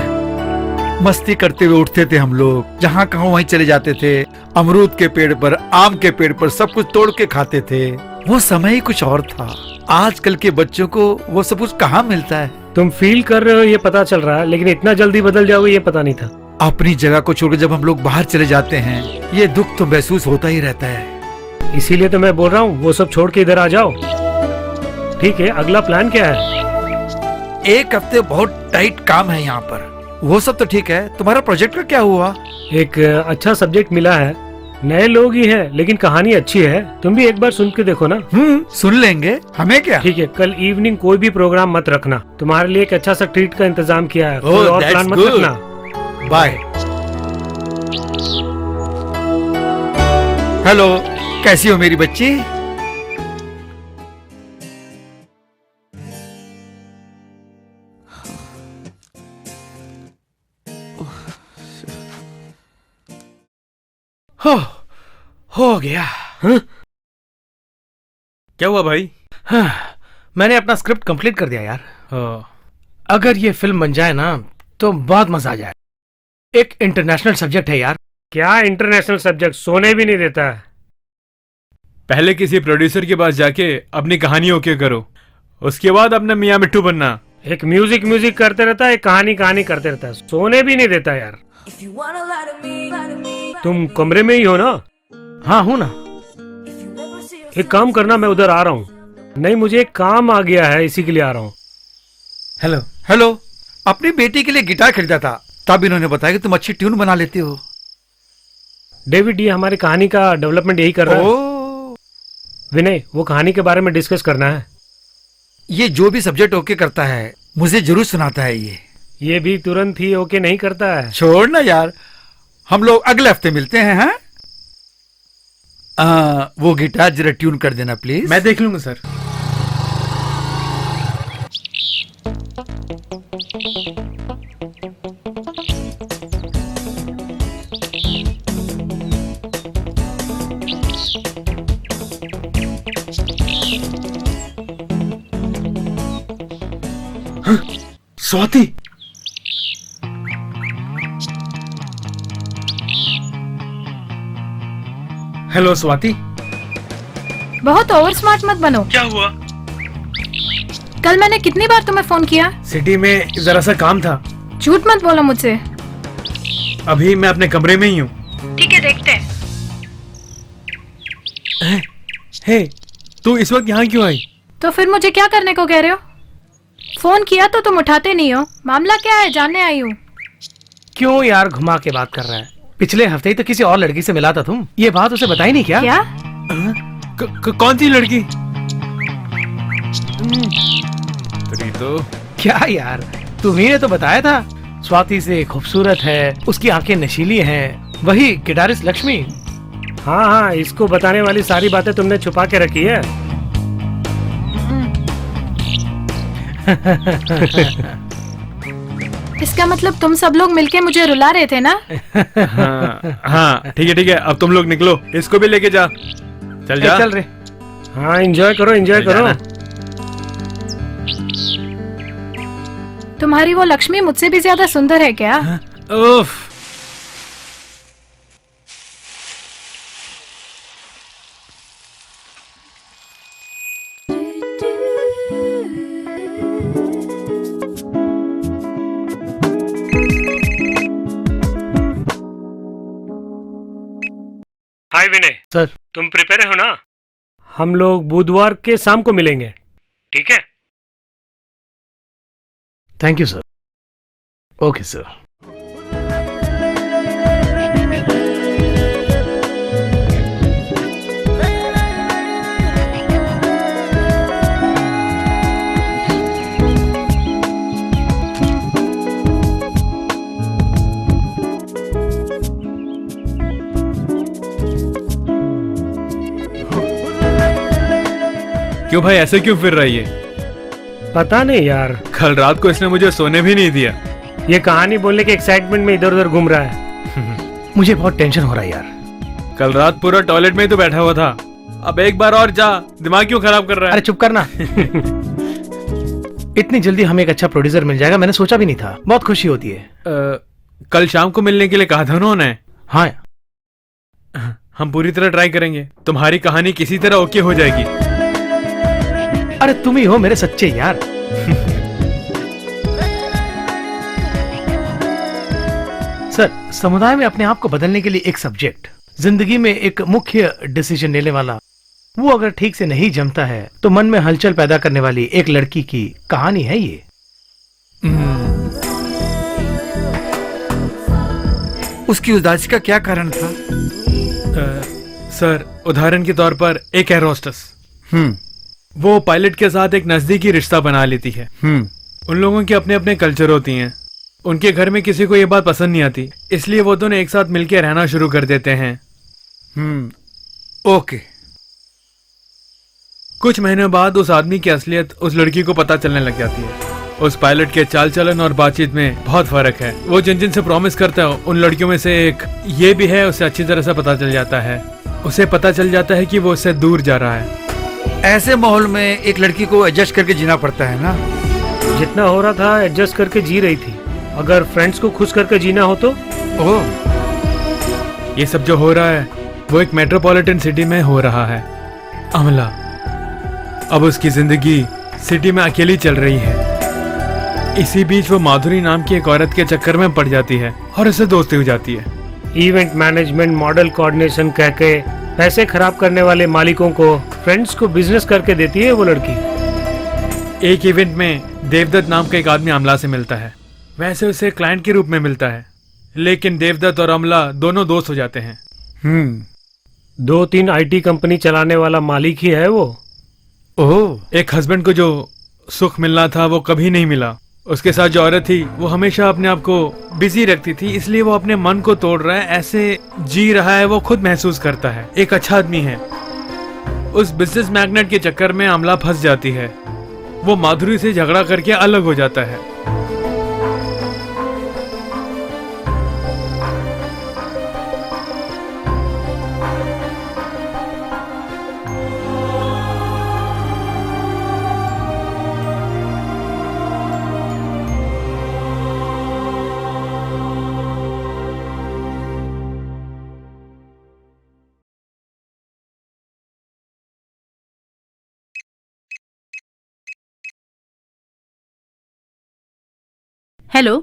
मस्ती करते हुए उठते थे हम लोग, जहाँ कहो वहीं चले जाते थे। अमरूद के पेड़ पर, आम के पेड़ पर सब कुछ तोड़ के खाते थे। वो समय ही कुछ और था। आजकल के बच्चों को वो सब कुछ कहाँ मिलता है? तुम फील कर रहे हो ये पता चल रहा है, लेकिन इतना जल्दी बदल जाओगे ये पता नहीं था। अपनी जगह को छोड़कर जब हम लोग बाहर चले जाते हैं, ये दुख तो महसूस होता ही रहता है। इसीलिए तो मैं बोल रहा हूँ वो सब छोड़ के इधर आ जाओ। ठीक है, अगला प्लान क्या है? एक हफ्ते बहुत टाइट काम है यहाँ पर। वो सब तो ठीक है, तुम्हारा प्रोजेक्ट का क्या हुआ? एक अच्छा सब्जेक्ट मिला है, नए लोग ही हैं, लेकिन कहानी अच्छी है। तुम भी एक बार सुन के देखो ना। सुन लेंगे, हमें क्या। ठीक है, कल इवनिंग कोई भी प्रोग्राम मत रखना। तुम्हारे लिए एक अच्छा सा ट्रीट का इंतजाम किया है। कोई और that's प्लान मत good. रखना। बाय। हेलो, कैसी हो मेरी बच्ची? हो गया। क्या हुआ भाई? हाँ, मैंने अपना स्क्रिप्ट कंप्लीट कर दिया यार। अगर ये फिल्म बन जाए ना तो बहुत मजा आ जाए। एक इंटरनेशनल सब्जेक्ट है यार। क्या इंटरनेशनल सब्जेक्ट? सोने भी नहीं देता है। पहले किसी प्रोड्यूसर के पास जाके अपनी कहानी ओके करो, उसके बाद अपने मियाँ मिट्टू बनना। एक म्यूजिक करते रहता है, एक कहानी करते रहता है, सोने भी नहीं देता यार। तुम कमरे में ही हो ना? हाँ हूँ ना। एक काम करना, मैं उधर आ रहा हूँ। नहीं, मुझे एक काम आ गया है, इसी के लिए आ रहा हूँ। हेलो। हेलो, अपनी बेटी के लिए गिटार खरीदा था, तब इन्होंने बताया कि तुम अच्छी ट्यून बना लेती हो। डेविड, ये हमारी कहानी का डेवलपमेंट यही कर रहा है। ओह, विनय, वो कहानी के बारे में डिस्कस करना है। ये जो भी सब्जेक्ट ओके करता है मुझे जरूर सुनाता है। ये भी तुरंत ही ओके नहीं करता है। छोड़ ना यार, हम लोग अगले हफ्ते मिलते हैं। हाँ? वो गिटार जरा ट्यून कर देना प्लीज। मैं देख लूंगा सर। स्वाति। हेलो स्वाति। बहुत ओवर स्मार्ट मत बनो। क्या हुआ? कल मैंने कितनी बार तुम्हें फोन किया? सिटी में जरा सा काम था। झूठ मत बोलो मुझसे। अभी मैं अपने कमरे में ही हूँ। ठीक है, देखते हैं। हे, तू इस वक्त यहाँ क्यों आई? तो फिर मुझे क्या करने को कह रहे हो? फोन किया तो तुम उठाते नहीं हो। मामला क्या है, जानने आई हूँ। क्यों यार घुमा के बात कर रहा है? पिछले हफ्ते ही तो किसी और लड़की से मिला था तुम। ये बात उसे बताई नहीं क्या? क्या? कौन सी लड़की? तो क्या यार, तुम्ही ने तो बताया था स्वाति से खूबसूरत है, उसकी आंखें नशीली हैं, वही गिटारिस्ट लक्ष्मी। हाँ हाँ, इसको बताने वाली सारी बातें तुमने छुपा के रखी है। इसका मतलब तुम सब लोग मिलके मुझे रुला रहे थे ना? हाँ ठीक है, अब तुम लोग निकलो, इसको भी लेके जा। चल जा। चल रे। हाँ, एंजॉय करो, एंजॉय चल करो। जाना। तुम्हारी वो लक्ष्मी मुझसे भी ज्यादा सुंदर है क्या? उफ। हाय विनय। सर। तुम प्रिपेयर हो ना? हम लोग बुधवार के शाम को मिलेंगे, ठीक है? Thank you sir. Okay sir. क्यों भाई, ऐसे क्यों फिर रही है? पता नहीं यार, कल रात को इसने मुझे सोने भी नहीं दिया। ये कहानी बोलने के एक्साइटमेंट में इधर उधर घूम रहा है। मुझे बहुत टेंशन हो रहा है यार। कल रात पूरा टॉयलेट में ही तो बैठा हुआ था। अब एक बार और जा, दिमाग क्यों खराब कर रहा अरे है? चुप करना। इतनी जल्दी हमें एक अच्छा प्रोड्यूसर मिल जाएगा मैंने सोचा भी नहीं था। बहुत खुशी होती है। कल शाम को मिलने के लिए कहा था उन्होंने। हाँ, हम पूरी तरह ट्राई करेंगे। तुम्हारी कहानी किसी तरह ओके हो जाएगी। अरे तुम ही हो मेरे सच्चे यार। सर, समुदाय में अपने आप को बदलने के लिए एक सब्जेक्ट, जिंदगी में एक मुख्य डिसीजन लेने वाला, वो अगर ठीक से नहीं जमता है तो मन में हलचल पैदा करने वाली एक लड़की की कहानी है ये। उसकी उदासी का क्या कारण था? सर, उदाहरण के तौर पर एक एयर होस्टेस, वो पायलट के साथ एक नजदीकी रिश्ता बना लेती है। उन लोगों के अपने अपने कल्चर होती हैं। उनके घर में किसी को ये बात पसंद नहीं आती, इसलिए वो दोनों एक साथ मिलकर रहना शुरू कर देते हैं। ओके। कुछ महीनों बाद उस आदमी की असलियत उस लड़की को पता चलने लग जाती है। उस पायलट के चाल चलन और बातचीत में बहुत फर्क है। वो जिन जिन से प्रॉमिस करता है उन लड़कियों में से एक ये भी है, उसे अच्छी तरह से पता चल जाता है। उसे पता चल जाता है कि वो उससे दूर जा रहा है। ऐसे माहौल में एक लड़की को एडजस्ट करके जीना पड़ता है ना? जितना हो रहा था एडजस्ट करके जी रही थी। अगर फ्रेंड्स को खुश करके जीना हो तो? ये सब जो हो रहा है वो एक मेट्रोपॉलिटन सिटी में हो रहा है। अमला, अब उसकी जिंदगी सिटी में अकेली चल रही है। इसी बीच वो माधुरी नाम की एक औरत के चक्कर में पड़ जाती है और उससे दोस्ती हो जाती है। इवेंट मैनेजमेंट, मॉडल कोऑर्डिनेशन कह के पैसे खराब करने वाले मालिकों को फ्रेंड्स को बिजनेस करके देती है वो लड़की। एक इवेंट में देवदत्त नाम का एक आदमी अमला से मिलता है। वैसे उसे क्लाइंट के रूप में मिलता है, लेकिन देवदत्त और अमला दोनों दोस्त हो जाते हैं। 2-3 आईटी कंपनी चलाने वाला मालिक ही है वो। एक हस्बैंड को जो सुख मिलना था वो कभी नहीं मिला। उसके साथ जो औरत थी वो हमेशा अपने आप को बिजी रखती थी, इसलिए वो अपने मन को तोड़ रहा है, ऐसे जी रहा है, वो खुद महसूस करता है। एक अच्छा आदमी है। उस बिजनेस मैग्नेट के चक्कर में अमला फंस जाती है। वो माधुरी से झगड़ा करके अलग हो जाता है। Hello,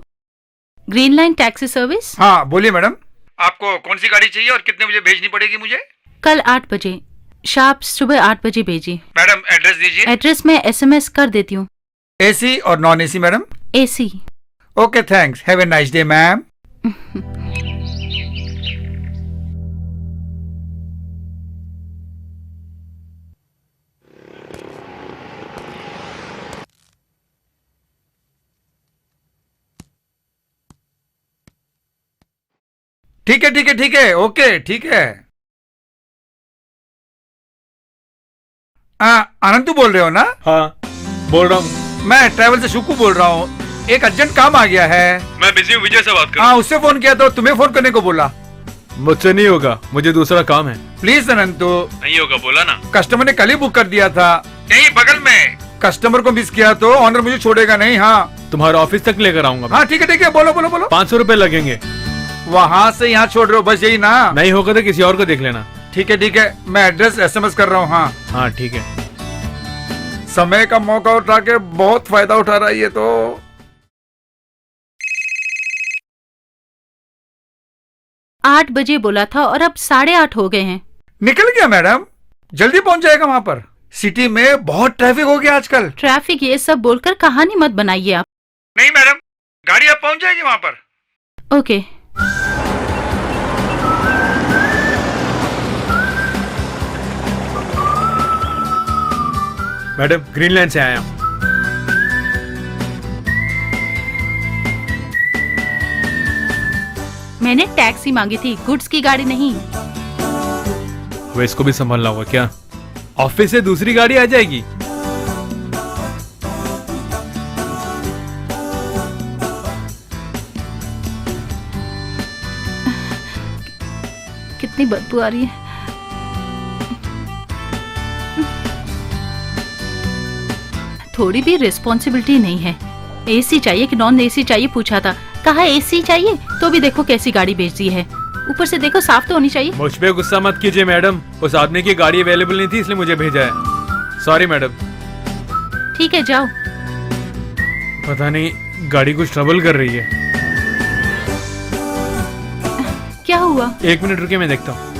green line taxi service. हाँ बोलिए मैडम, आपको कौन सी गाड़ी चाहिए और कितने बजे भेजनी पड़ेगी मुझे? कल 8 बजे, शार्प सुबह 8 बजे भेजिए। मैडम एड्रेस दीजिए। एड्रेस मैं SMS कर देती हूँ। एसी और non AC madam? AC। Okay thanks, have a nice day ma'am. ठीक है ठीक है ठीक है, ओके ठीक है। आनंद बोल रहे हो ना? हाँ बोल रहा हूँ। मैं ट्रैवल से शुक्कू बोल रहा हूँ, एक अर्जेंट काम आ गया है। मैं बिजी हूँ, विजय से बात कर। हाँ उससे फोन किया तो तुम्हें फोन करने को बोला। मुझसे नहीं होगा, मुझे दूसरा काम है। प्लीज अनंतु। नहीं होगा, बोला ना। कस्टमर ने कल ही बुक कर दिया था, यही बगल में। कस्टमर को मिस किया तो ऑनर मुझे छोड़ेगा नहीं। हाँ तुम्हारे ऑफिस तक लेकर आऊंगा। हाँ ठीक है, बोलो बोलो बोलो। 500 रुपए लगेंगे। वहाँ से यहाँ छोड़ रहे हो, बस यही ना? नहीं होगा तो किसी और को देख लेना। ठीक है, मैं एड्रेस SMS कर रहा हूँ। हाँ हाँ ठीक है। समय का मौका उठा के बहुत फायदा उठा रहा है ये तो। 8 बजे बोला था और अब 8:30 हो गए हैं। निकल गया मैडम, जल्दी पहुंच जाएगा वहाँ पर। सिटी में बहुत ट्रैफिक हो गया आजकल। ट्रैफिक ये सब बोलकर कहानी मत बनाइए आप। नहीं मैडम, गाड़ी अब पहुंच जाएगी वहाँ पर। ओके। मैडम ग्रीन लाइन से आया हूँ। मैंने टैक्सी मांगी थी, गुड्स की गाड़ी नहीं। वो इसको भी संभालना होगा क्या? ऑफिस से दूसरी गाड़ी आ जाएगी। कितनी बदबू आ रही है। थोड़ी भी रिस्पॉन्सिबिलिटी नहीं है। AC चाहिए कि नॉन AC चाहिए पूछा था, कहा AC चाहिए, तो भी देखो कैसी गाड़ी भेज दी है। ऊपर से देखो साफ तो होनी चाहिए। मुझ पे गुस्सा मत कीजिए मैडम, उस आदमी की गाड़ी अवेलेबल नहीं थी इसलिए मुझे भेजा है। Sorry madam. ठीक है जाओ। पता नहीं गाड़ी कुछ ट्रबल कर रही है। क्या हुआ? 1 मिनट रुके, मैं देखता हूँ।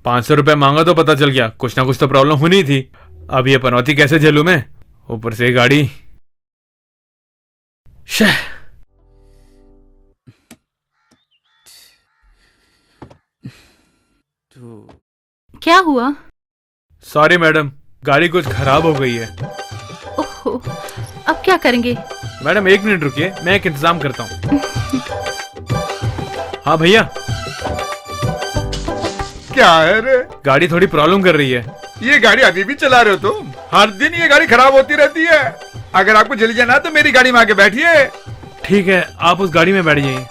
₹500 मांगा तो पता चल गया कुछ ना कुछ तो प्रॉब्लम होनी थी। अब ये पनौती कैसे झेलूं मैं, ऊपर से गाड़ी। शह। क्या हुआ? सॉरी मैडम, गाड़ी कुछ खराब हो गई है। ओहो, अब क्या करेंगे? मैडम 1 मिनट रुकिए, मैं एक इंतजाम करता हूँ। हाँ भैया। क्या है रे? गाड़ी थोड़ी प्रॉब्लम कर रही है। ये गाड़ी अभी भी चला रहे हो तुम? हर दिन ये गाड़ी खराब होती रहती है। अगर आपको जल्दी जाना है तो मेरी गाड़ी में आके बैठिए। ठीक है, आप उस गाड़ी में बैठ जाइए।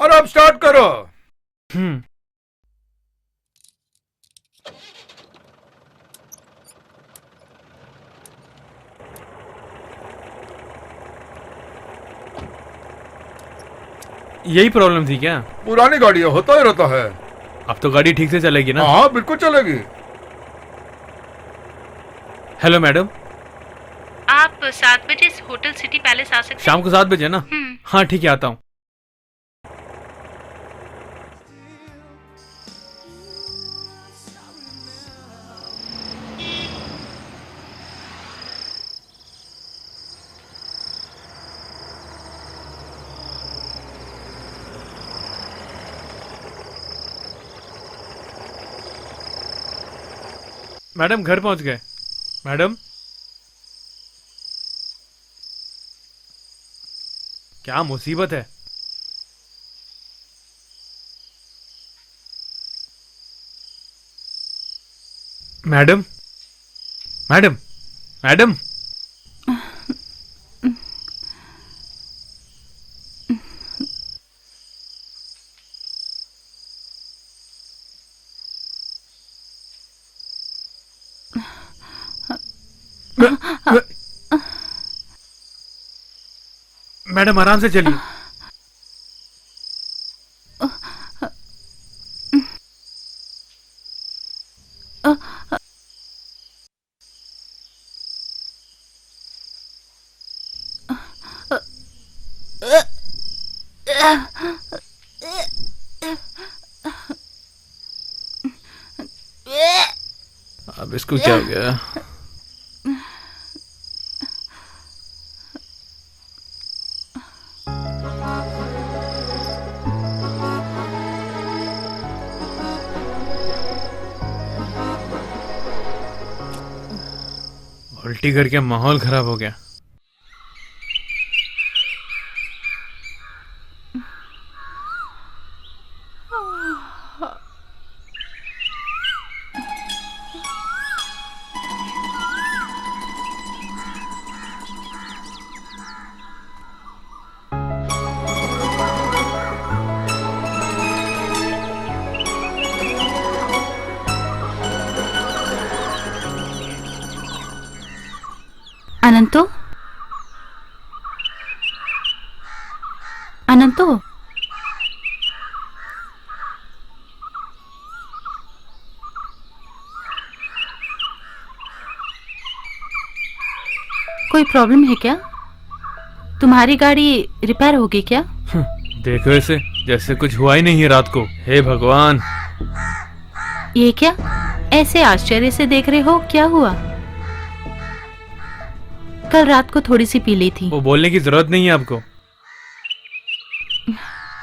और अब स्टार्ट करो। यही प्रॉब्लम थी क्या? पुरानी गाड़ी है, होता ही रहता है। अब तो गाड़ी ठीक से चलेगी ना? हाँ बिल्कुल चलेगी। हेलो मैडम, आप 7 बजे होटल सिटी पैलेस आ सकते हैं? शाम को 7 बजे ना? हाँ ठीक है, आता हूँ। मैडम घर पहुंच गए। मैडम क्या मुसीबत है? Madam, madam, madam. मैडम आराम से चलिए। अब इसको क्या हो गया? उल्टी करके माहौल खराब हो गया। अनंतो, अनंतो, कोई प्रॉब्लम है क्या? तुम्हारी गाड़ी रिपेयर होगी क्या? देखो ऐसे जैसे कुछ हुआ ही नहीं है रात को। हे भगवान! ये क्या ऐसे आश्चर्य से देख रहे हो? क्या हुआ? कल रात को थोड़ी सी पी ली थी। वो बोलने की जरूरत नहीं है आपको।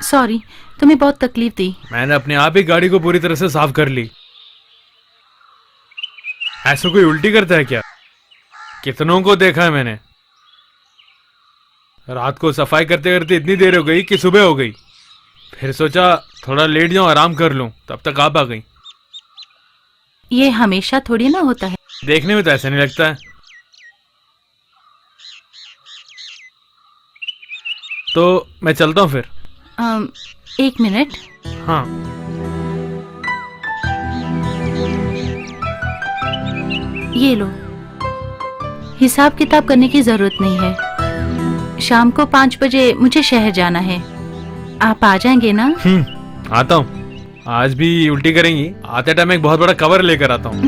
सॉरी, तुम्हें बहुत तकलीफ दी। मैंने अपने आप ही गाड़ी को पूरी तरह से साफ कर ली। ऐसा कोई उल्टी करता है क्या? कितनों को देखा है मैंने। रात को सफाई करते करते इतनी देर हो गई कि सुबह हो गई। फिर सोचा थोड़ा लेट जाऊं, आराम कर लूं, तब तक आप आ गई। ये हमेशा थोड़ी ना होता है। देखने में तो ऐसा नहीं लगता है। तो मैं चलता हूँ फिर। 1 मिनट। हाँ। ये लो, हिसाब किताब करने की जरूरत नहीं है। शाम को 5 बजे मुझे शहर जाना है। आप आ जाएंगे ना? आता हूँ। आज भी उल्टी करेंगी? आते टाइम एक बहुत बड़ा कवर लेकर आता हूँ।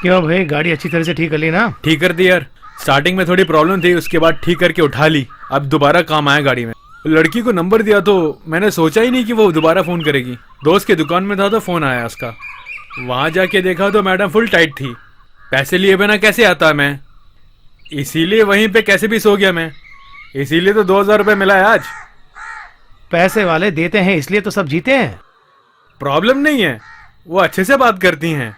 क्यों भाई, गाड़ी अच्छी तरह से ठीक कर ली ना? ठीक कर दी यार। स्टार्टिंग में थोड़ी प्रॉब्लम थी, उसके बाद ठीक करके उठा ली। अब दोबारा काम आया गाड़ी में। लड़की को नंबर दिया तो मैंने सोचा ही नहीं कि वो दोबारा फोन करेगी। दोस्त के दुकान में था तो फोन आया उसका। वहां जाके देखा तो मैडम फुल टाइट थी। पैसे लिए बिना कैसे आता मैं, इसीलिए वहीं पे कैसे भी सो गया मैं। इसीलिए तो 2000 रुपये मिला है आज। पैसे वाले देते हैं इसलिए तो सब जीते हैं। प्रॉब्लम नहीं है, वो अच्छे से बात करती हैं।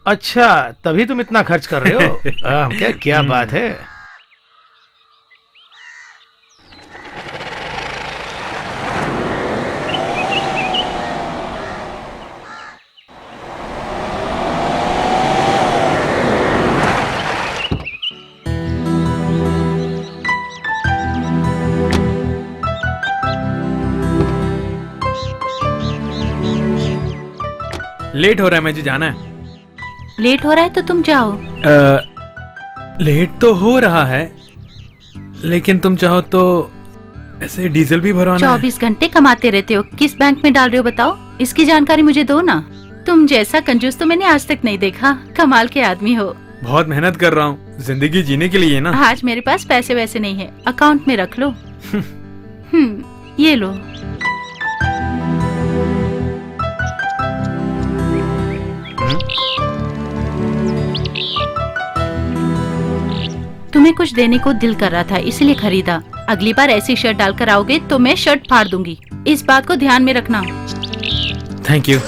अच्छा, तभी तुम इतना खर्च कर रहे हो। क्या क्या बात है। लेट हो रहा है, मुझे जाना है। लेट हो रहा है तो तुम जाओ। लेट तो हो रहा है, लेकिन तुम चाहो तो ऐसे डीजल भी भरवाना है। 24 घंटे कमाते रहते हो, किस बैंक में डाल रहे हो बताओ? इसकी जानकारी मुझे दो ना। तुम जैसा कंजूस तो मैंने आज तक नहीं देखा। कमाल के आदमी हो। बहुत मेहनत कर रहा हूँ जिंदगी जीने के लिए ना। आज मेरे पास पैसे वैसे नहीं है, अकाउंट में रख लो। ये लो। तुम्हें कुछ देने को दिल कर रहा था इसलिए खरीदा। अगली बार ऐसी शर्ट डालकर आओगे तो मैं शर्ट फाड़ दूंगी। इस बात को ध्यान में रखना। Thank you.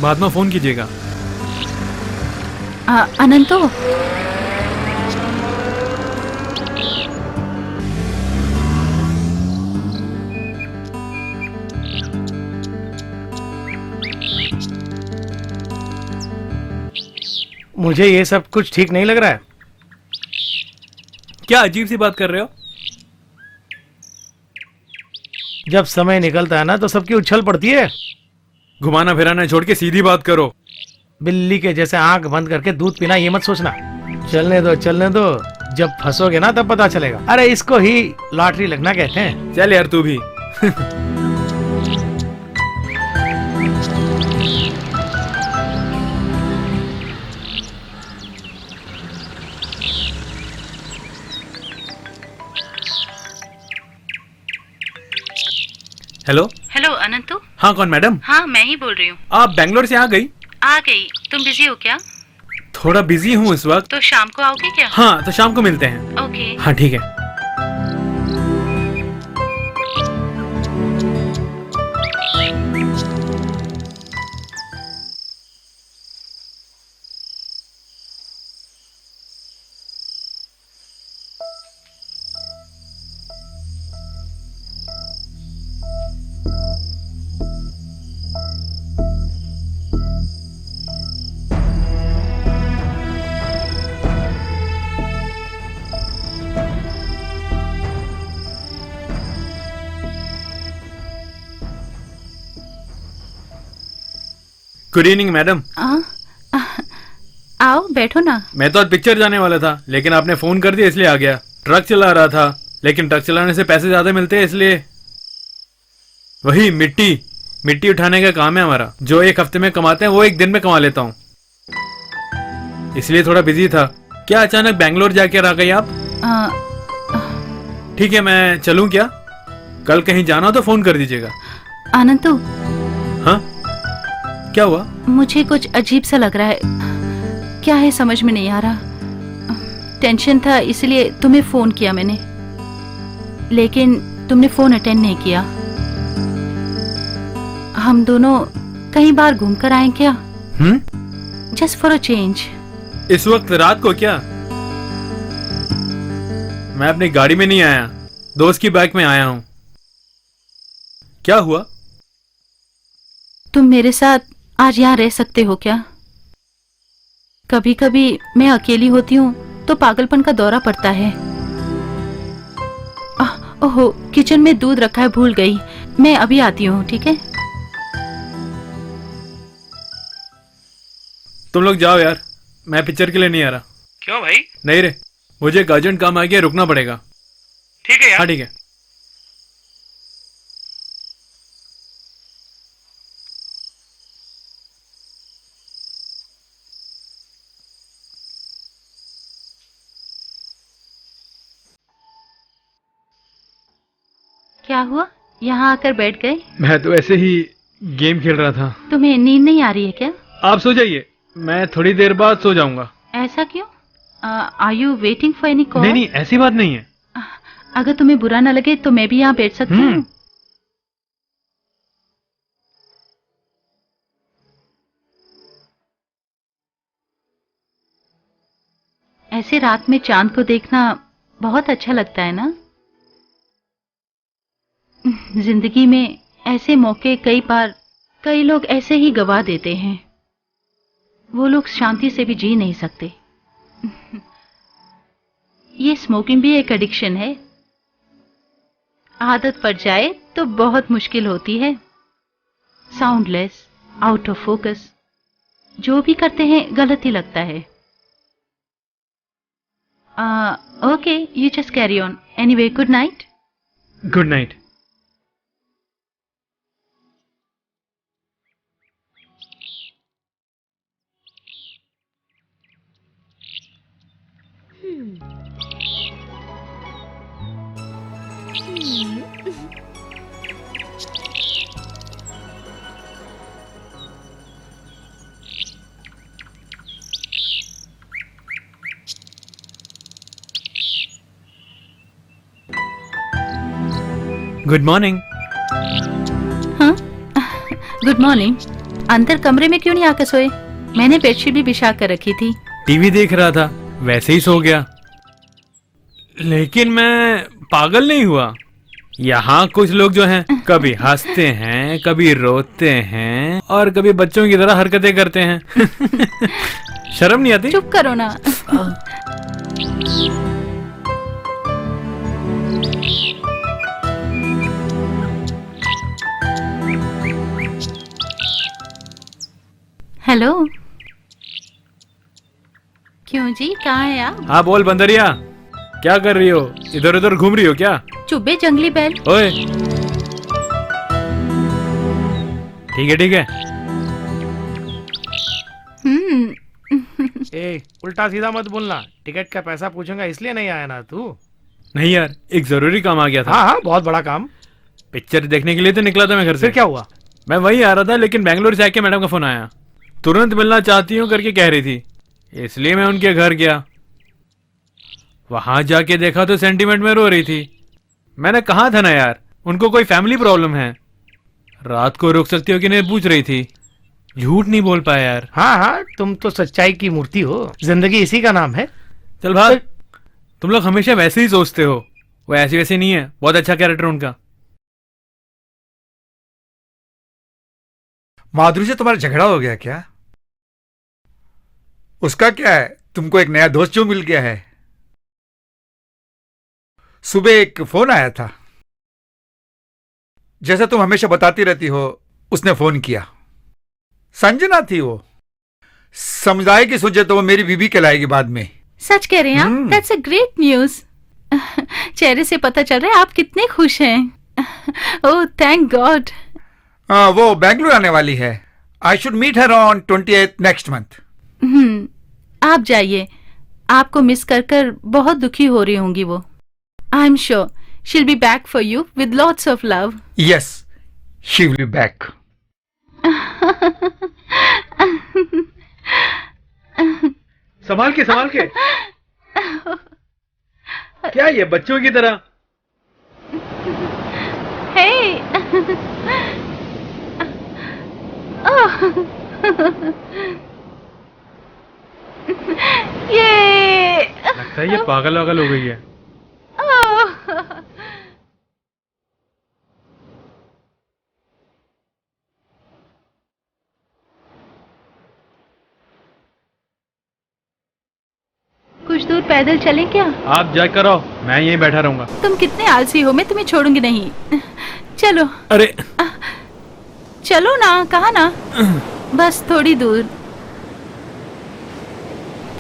बाद में फोन कीजिएगा। अनंतो, मुझे ये सब कुछ ठीक नहीं लग रहा है। क्या अजीब सी बात कर रहे हो? जब समय निकलता है ना तो सबकी उछल पड़ती है। घुमाना फिराना छोड़ के सीधी बात करो। बिल्ली के जैसे आंख बंद करके दूध पीना ये मत सोचना। चलने दो चलने दो, जब फंसोगे ना तब पता चलेगा। अरे इसको ही लॉटरी लगना कहते हैं। चल यार तू भी। हेलो। हेलो अनंतु। हाँ कौन मैडम? हाँ मैं ही बोल रही हूँ। आप बैंगलोर से आ गई? आ गई। तुम बिजी हो क्या? थोड़ा बिजी हूँ इस वक्त। तो शाम को आओगे क्या? हाँ तो शाम को मिलते हैं। ओके। हाँ ठीक है। Good evening madam. आओ बैठो ना। मैं तो आज पिक्चर जाने वाला था, लेकिन आपने फोन कर दिया इसलिए आ गया। ट्रक चला रहा था, लेकिन ट्रक चलाने से पैसे ज्यादा मिलते हैं इसलिए। वही मिट्टी उठाने का काम है हमारा। जो एक हफ्ते में कमाते हैं वो एक दिन में कमा लेता हूँ, इसलिए थोड़ा बिजी था। क्या अचानक बैंगलोर जाके आ गई आप? ठीक है मैं चलूँ क्या? कल कहीं जाना हो तो फोन कर दीजिएगा। अनंतु। हाँ क्या हुआ? मुझे कुछ अजीब सा लग रहा है। क्या है समझ में नहीं आ रहा। टेंशन था इसलिए तुम्हें फोन किया मैंने, लेकिन तुमने फोन अटेंड नहीं किया। हम दोनों कहीं बार घूम कर आए क्या? Just for a change. इस वक्त रात को क्या? मैं अपनी गाड़ी में नहीं आया, दोस्त की बाइक में आया हूँ। क्या हुआ? तुम मेरे साथ आज यहाँ रह सकते हो क्या? कभी कभी मैं अकेली होती हूँ तो पागलपन का दौरा पड़ता है। ओहो किचन में दूध रखा है, भूल गई। मैं अभी आती हूँ, ठीक है? तुम लोग जाओ यार, मैं पिक्चर के लिए नहीं आ रहा। क्यों भाई? नहीं रे, मुझे एक अर्जेंट काम आ गया, रुकना पड़ेगा। ठीक है यार। हाँ ठीक है। क्या हुआ, यहाँ आकर बैठ गए? मैं तो ऐसे ही गेम खेल रहा था। तुम्हें नींद नहीं आ रही है क्या? आप सो जाइए, मैं थोड़ी देर बाद सो जाऊंगा। ऐसा क्यों? Are you waiting for any call? नहीं ऐसी बात नहीं है। अगर तुम्हें बुरा ना लगे तो मैं भी यहाँ बैठ सकती हूँ। ऐसे रात में चांद को देखना बहुत अच्छा लगता है ना? जिंदगी में ऐसे मौके कई लोग ऐसे ही गवा देते हैं। वो लोग शांति से भी जी नहीं सकते। ये स्मोकिंग भी एक एडिक्शन है। आदत पड़ जाए तो बहुत मुश्किल होती है। साउंडलेस, आउट ऑफ फोकस, जो भी करते हैं गलत ही लगता है। Okay, you just carry on. Anyway, good night. Good night. Good morning. हाँ, गुड मॉर्निंग। अंदर कमरे में क्यों नहीं आकर सोए? मैंने बेडशीट भी बिछा कर रखी थी। टीवी देख रहा था, वैसे ही सो गया। लेकिन मैं पागल नहीं हुआ। यहाँ कुछ लोग जो हैं कभी हंसते हैं, कभी रोते हैं और कभी बच्चों की तरह हरकतें करते हैं। शर्म नहीं आती? चुप करो ना। हेलो। क्यों जी, कहाँ है आप? हाँ बोल बंदरिया, क्या कर रही हो? इधर उधर घूम रही हो क्या? चुब्बे जंगली बैल। ओए ठीक है ठीक है। ए, उल्टा सीधा मत बोलना। टिकट का पैसा पूछूंगा इसलिए नहीं आया ना तू? नहीं यार, एक जरूरी काम आ गया था। हाँ हाँ, बहुत बड़ा काम। पिक्चर देखने के लिए तो निकला था मैं घर से। फिर क्या हुआ? मैं वहीं आ रहा था, लेकिन बेंगलोर से आके मैडम का फोन आया। तुरंत मिलना चाहती हूँ करके कह रही थी, इसलिए मैं उनके घर गया। वहां जाके देखा तो सेंटीमेंट में रो रही थी। मैंने कहा था ना यार, उनको कोई फैमिली प्रॉब्लम है। रात को रुक सकती हो कि नहीं पूछ रही थी। झूठ नहीं बोल पाया यार। हाँ हाँ, तुम तो सच्चाई की मूर्ति हो। जिंदगी इसी का नाम है। चल भाग। तुम लोग हमेशा वैसे ही सोचते हो, वो ऐसी वैसी नहीं है। बहुत अच्छा कैरेक्टर उनका। माधुरी से तुम्हारा झगड़ा हो गया क्या? उसका क्या है, तुमको एक नया दोस्त जो मिल गया है। सुबह एक फोन आया था, जैसा तुम हमेशा बताती रहती हो। उसने फोन किया। संजना थी वो। समझाए कि सोचे तो वो मेरी बीबी कहलाएगी बाद में। सच कह रहे हैं आप? That's a great news. चेहरे से पता चल रहा है आप कितने खुश हैं। Oh thank God. वो बेंगलुरु आने वाली है। I should meet her on 28th next month. आप जाइए। आपको मिस कर कर बहुत दुखी हो रही होंगी वो। I am sure she'll be back for you with lots of love. Yes, she will be back. संभाल के संभाल के। क्या ये बच्चों की तरह? हे ये लगता है ये पागल वागल हो गई है। कुछ दूर पैदल चलें क्या? आप जाकर आओ, मैं यहीं बैठा रहूंगा। तुम कितने आलसी हो, मैं तुम्हें छोड़ूंगी नहीं। चलो। अरे चलो ना, कहा ना, बस थोड़ी दूर।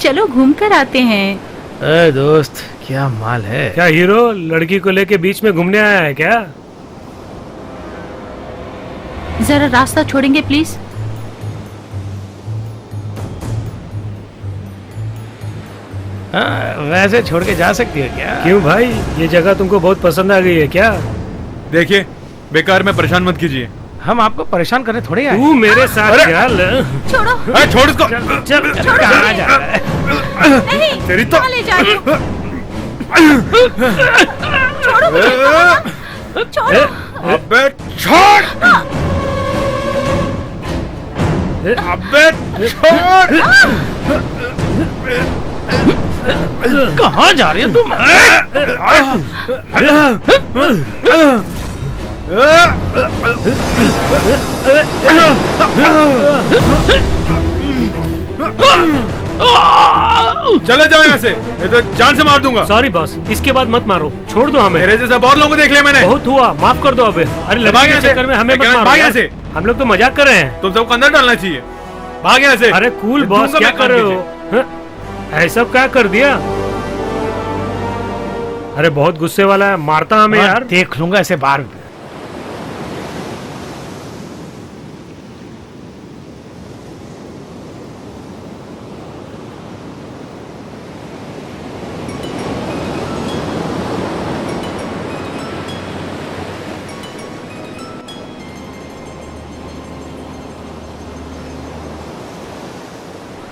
चलो घूम कर आते हैं। अरे दोस्त, क्या माल है। क्या हीरो लड़की को लेके बीच में घूमने आया है क्या? जरा रास्ता छोड़ेंगे प्लीज? वैसे छोड़ के जा सकती हो क्या? क्यों भाई, ये जगह तुमको बहुत पसंद आ गई है क्या? देखिए, बेकार में परेशान मत कीजिए। हम आपको परेशान करने थोड़े आए। तू मेरे साथ चल। छोड़ो। अरे छोड़ इसको। चल कहाँ जा रहा है? नहीं, तेरी तो कहाँ ले जा रही हो? छोड़ो मुझे, कहा ना। छोड़ो। अबे छोड़। अबे छोड़। कहाँ जा रही हो तुम? चले जाओ यहाँ से, नहीं तो जान से मार दूंगा। सॉरी बॉस, इसके बाद मत मारो, छोड़ दो हमें। मेरे जैसा बहुत लोगों को देख लिया मैंने। बहुत हुआ, माफ कर दो अबे। अरे लड़की भाग के यहाँ से। चक्कर में हमें मत भाग मारो यहाँ यार। से। हम लोग तो मजाक कर रहे हैं। तुम सबको अंदर डालना चाहिए। भाग यहाँ से। अरे कूल बॉस, दूंगा क्या मैं कर रहे कान हो? हाँ? ऐसा क्या कर दिया? अरे बहुत गुस्से वाला है, मारता हमें यार। देख लूंगा ऐसे बार।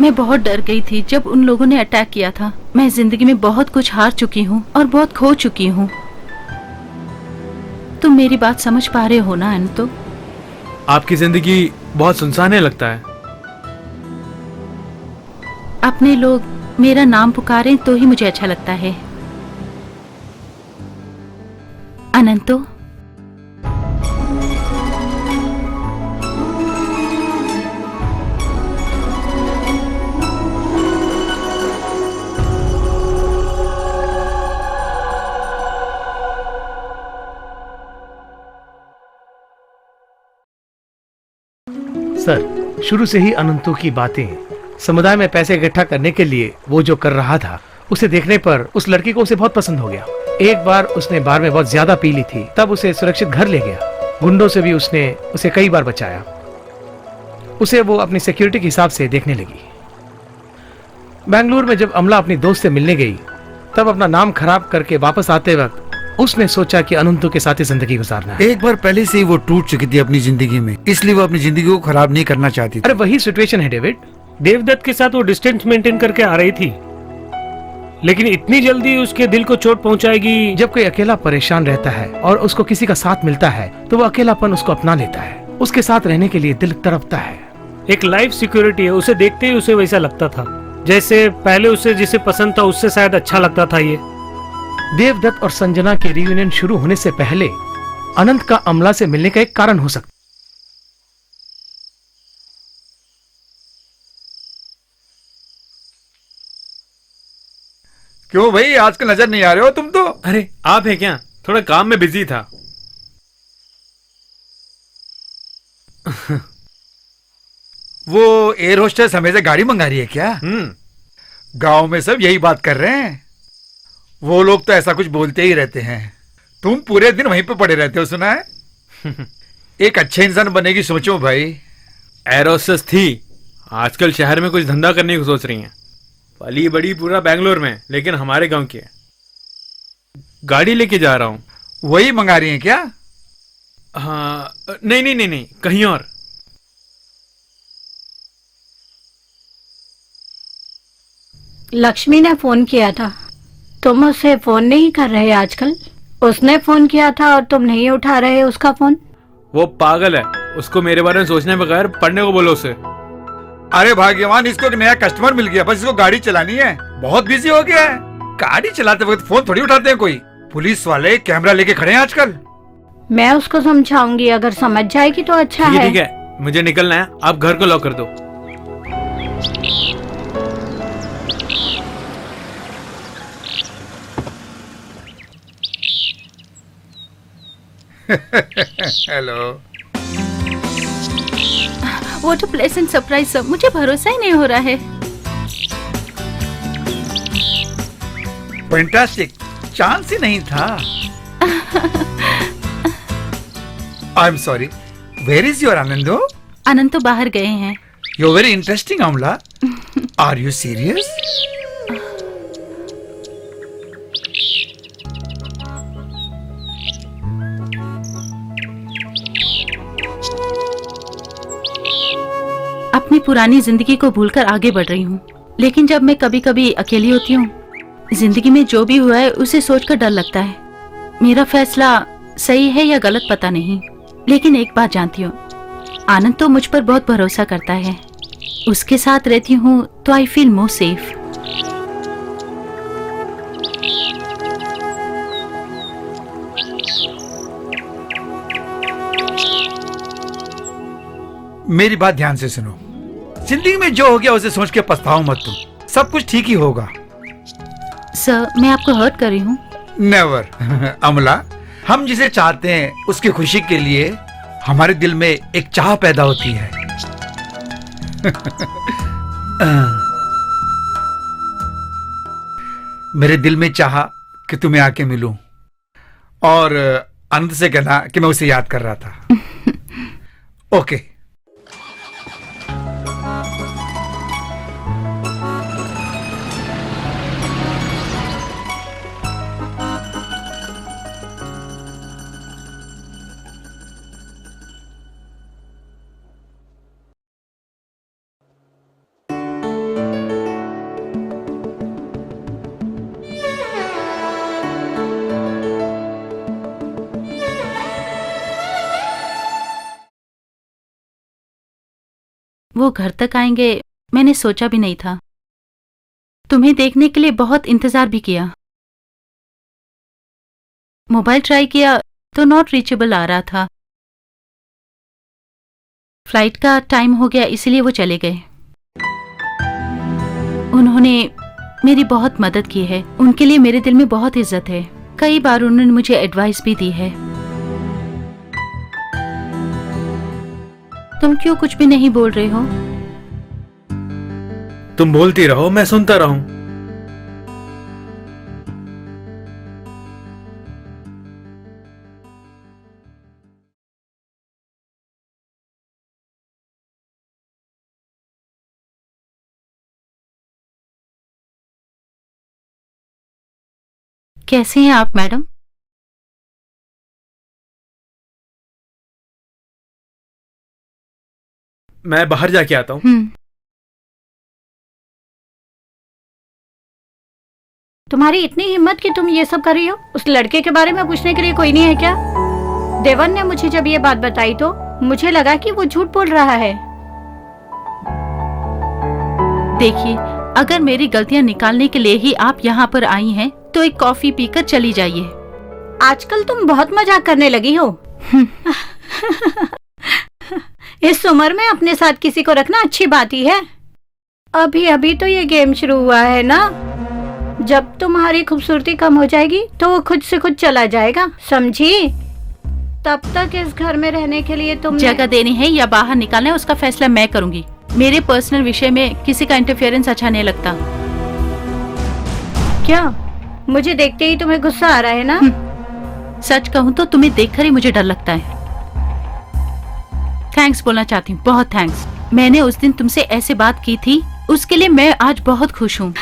मैं बहुत डर गई थी जब उन लोगों ने अटैक किया था। मैं जिंदगी में बहुत कुछ हार चुकी हूँ और बहुत खो चुकी हूँ। तुम मेरी बात समझ पा रहे हो ना अनंतो? आपकी जिंदगी बहुत सुनसान है लगता है। अपने लोग मेरा नाम पुकारें तो ही मुझे अच्छा लगता है। अनंतो, सर, शुरू से ही अनंतु की बातें, समुदाय में पैसे इकट्ठा करने के लिए वो जो कर रहा था, उसे देखने पर उस लड़की को उसे बहुत पसंद हो गया। एक बार उसने बार में बहुत ज्यादा पी ली थी, तब उसे सुरक्षित घर ले गया। गुंडों से भी उसने उसे कई बार बचाया। उसे वो अपनी सिक्योरिटी के हिसाब से देखने लगी। बेंगलुरु में जब अमला अपनी दोस्त से मिलने गई, तब अपना नाम खराब करके वापस आते वक्त उसने सोचा कि अनंतु के साथ ही जिंदगी गुजारना है। एक बार पहले से ही वो टूट चुकी थी अपनी जिंदगी में, इसलिए वो अपनी जिंदगी को खराब नहीं करना चाहती थी। अरे वही सिचुएशन है डेविड। देवदत्त के साथ वो डिस्टेंस मेंटेन करके आ रही थी, लेकिन इतनी जल्दी उसके दिल को चोट पहुंचाएगी। जब कोई अकेला परेशान रहता है और उसको किसी का साथ मिलता है, तो वो अकेलापन उसको अपना लेता है। उसके साथ रहने के लिए दिल तड़पता है। एक लाइफ सिक्योरिटी है। उसे देखते ही उसे वैसा लगता था, जैसे पहले उसे जिसे पसंद था उससे शायद अच्छा लगता था। ये देवदत्त और संजना के रियूनियन शुरू होने से पहले अनंत का अमला से मिलने का एक कारण हो सकता। क्यों भाई, आजकल नजर नहीं आ रहे हो तुम तो? अरे आप है क्या? थोड़ा काम में बिजी था। वो एयर होस्टेस हमें से गाड़ी मंगा रही है क्या? गांव में सब यही बात कर रहे हैं। वो लोग तो ऐसा कुछ बोलते ही रहते हैं। तुम पूरे दिन वहीं पे पड़े रहते हो, सुना है? एक अच्छे इंसान बनने की सोचो भाई। एयर होस्टेस थी, आजकल शहर में कुछ धंधा करने की सोच रही हैं। पली बड़ी पूरा बेंगलोर में, लेकिन हमारे गांव की है। गाड़ी लेके जा रहा हूं। वही मंगा रही हैं क्या? हाँ, नहीं, कहीं और। लक्ष्मी ने फोन किया था। तुम उसे फोन नहीं कर रहे आजकल? उसने फोन किया था और तुम नहीं उठा रहे उसका फोन। वो पागल है, उसको मेरे बारे में सोचने बगैर पढ़ने को बोलो उसे। अरे भाग्यवान, इसको एक नया कस्टमर मिल गया, बस इसको गाड़ी चलानी है। बहुत बिजी हो गया है। गाड़ी चलाते वक्त फोन थोड़ी उठाते हैं कोई। पुलिस वाले कैमरा लेके खड़े हैं आजकल। मैं उसको समझाऊंगी, अगर समझ जाएगी तो अच्छा है। ठीक है, मुझे निकलना है। आप घर को लॉक कर दो। Hello. What a pleasant surprise sir. मुझे भरोसा ही नहीं हो रहा है। फैंटास्टिक, चांस ही नहीं था। I am sorry, where is your Anando? Anand तो बाहर गए हैं। You very interesting Amla. Are you serious? अपनी पुरानी जिंदगी को भूलकर आगे बढ़ रही हूँ, लेकिन जब मैं कभी कभी अकेली होती हूँ, जिंदगी में जो भी हुआ है उसे सोचकर डर लगता है। मेरा फैसला सही है या गलत पता नहीं, लेकिन एक बात जानती हूँ, आनंद तो मुझ पर बहुत भरोसा करता है। उसके साथ रहती हूँ तो आई फील मोर सेफ। मेरी बात ध्यान से सुनो। जिंदगी में जो हो गया उसे सोच के पछताओ मत तुम। सब कुछ ठीक ही होगा। सर, मैं आपको हर्ट कर रही हूँ? नेवर। अमला, हम जिसे चाहते हैं उसकी खुशी के लिए हमारे दिल में एक चाह पैदा होती है। मेरे दिल में चाहा कि तुम्हें आके मिलूं और आनंद से कहना कि मैं उसे याद कर रहा था। ओके। वो घर तक आएंगे मैंने सोचा भी नहीं था। तुम्हें देखने के लिए बहुत इंतजार भी किया। मोबाइल ट्राई किया तो नॉट रीचेबल आ रहा था। फ्लाइट का टाइम हो गया, इसलिए वो चले गए। उन्होंने मेरी बहुत मदद की है। उनके लिए मेरे दिल में बहुत इज्जत है। कई बार उन्होंने मुझे एडवाइस भी दी है। तुम क्यों कुछ भी नहीं बोल रहे हो? तुम बोलती रहो, मैं सुनता रहूं। कैसे हैं आप मैडम? मैं बाहर जाके आता हूँ। तुम्हारी इतनी हिम्मत कि तुम ये सब कर रही हो? उस लड़के के बारे में पूछने के लिए कोई नहीं है क्या? देवन ने मुझे जब ये बात बताई तो मुझे लगा कि वो झूठ बोल रहा है। देखिए, अगर मेरी गलतियां निकालने के लिए ही आप यहाँ पर आई हैं, तो एक कॉफी पीकर चली जाइए। आजकल तुम बहुत मजाक करने लगी हो। इस उम्र में अपने साथ किसी को रखना अच्छी बात ही है। अभी अभी तो ये गेम शुरू हुआ है ना। जब तुम्हारी खूबसूरती कम हो जाएगी तो वो खुद से खुद चला जाएगा, समझी? तब तक इस घर में रहने के लिए तुम जगह देनी है या बाहर निकालना है, उसका फैसला मैं करूंगी। मेरे पर्सनल विषय में किसी का इंटरफेरेंस अच्छा नहीं लगता। क्या मुझे देखते ही तुम्हें गुस्सा आ रहा है ना? सच कहूँ तो तुम्हें देखकर ही मुझे डर लगता है। थैंक्स बोलना चाहती हूँ, बहुत थैंक्स। मैंने उस दिन तुमसे ऐसे बात की थी, उसके लिए मैं आज बहुत खुश हूँ।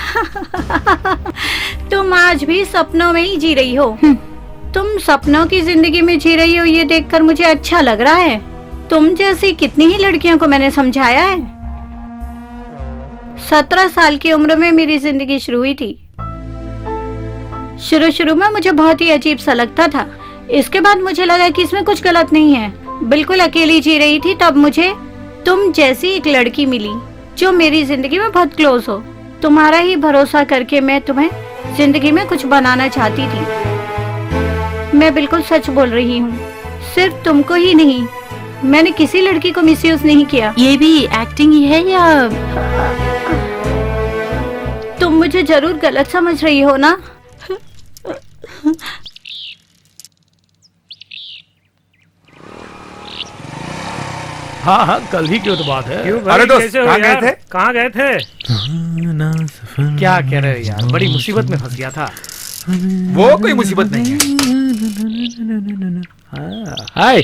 तुम आज भी सपनों में ही जी रही हो। तुम सपनों की जिंदगी में जी रही हो, ये देखकर मुझे अच्छा लग रहा है। तुम जैसी कितनी ही लड़कियों को मैंने समझाया है। 17 साल की उम्र में मेरी जिंदगी शुरू हुई थी। शुरू में मुझे बहुत ही अजीब सा लगता था। इसके बाद मुझे लगा कि इसमें कुछ गलत नहीं है। बिल्कुल अकेली जी रही थी, तब मुझे तुम जैसी एक लड़की मिली जो मेरी जिंदगी में बहुत क्लोज हो। तुम्हारा ही भरोसा करके मैं तुम्हें जिंदगी में कुछ बनाना चाहती थी। मैं बिल्कुल सच बोल रही हूँ, सिर्फ तुमको ही नहीं, मैंने किसी लड़की को मिसयूज नहीं किया। ये भी एक्टिंग ही है या? तुम मुझे जरूर गलत समझ रही हो ना? हाँ हाँ, कल ही की तो बात है। क्यों भाई, अरे दोस्त, कैसे हो कहाँ गए यार? थे? कहाँ गए थे? क्या कह रहे हो यार, बड़ी मुसीबत में फंस गया था। वो कोई मुसीबत नहीं है। हाय।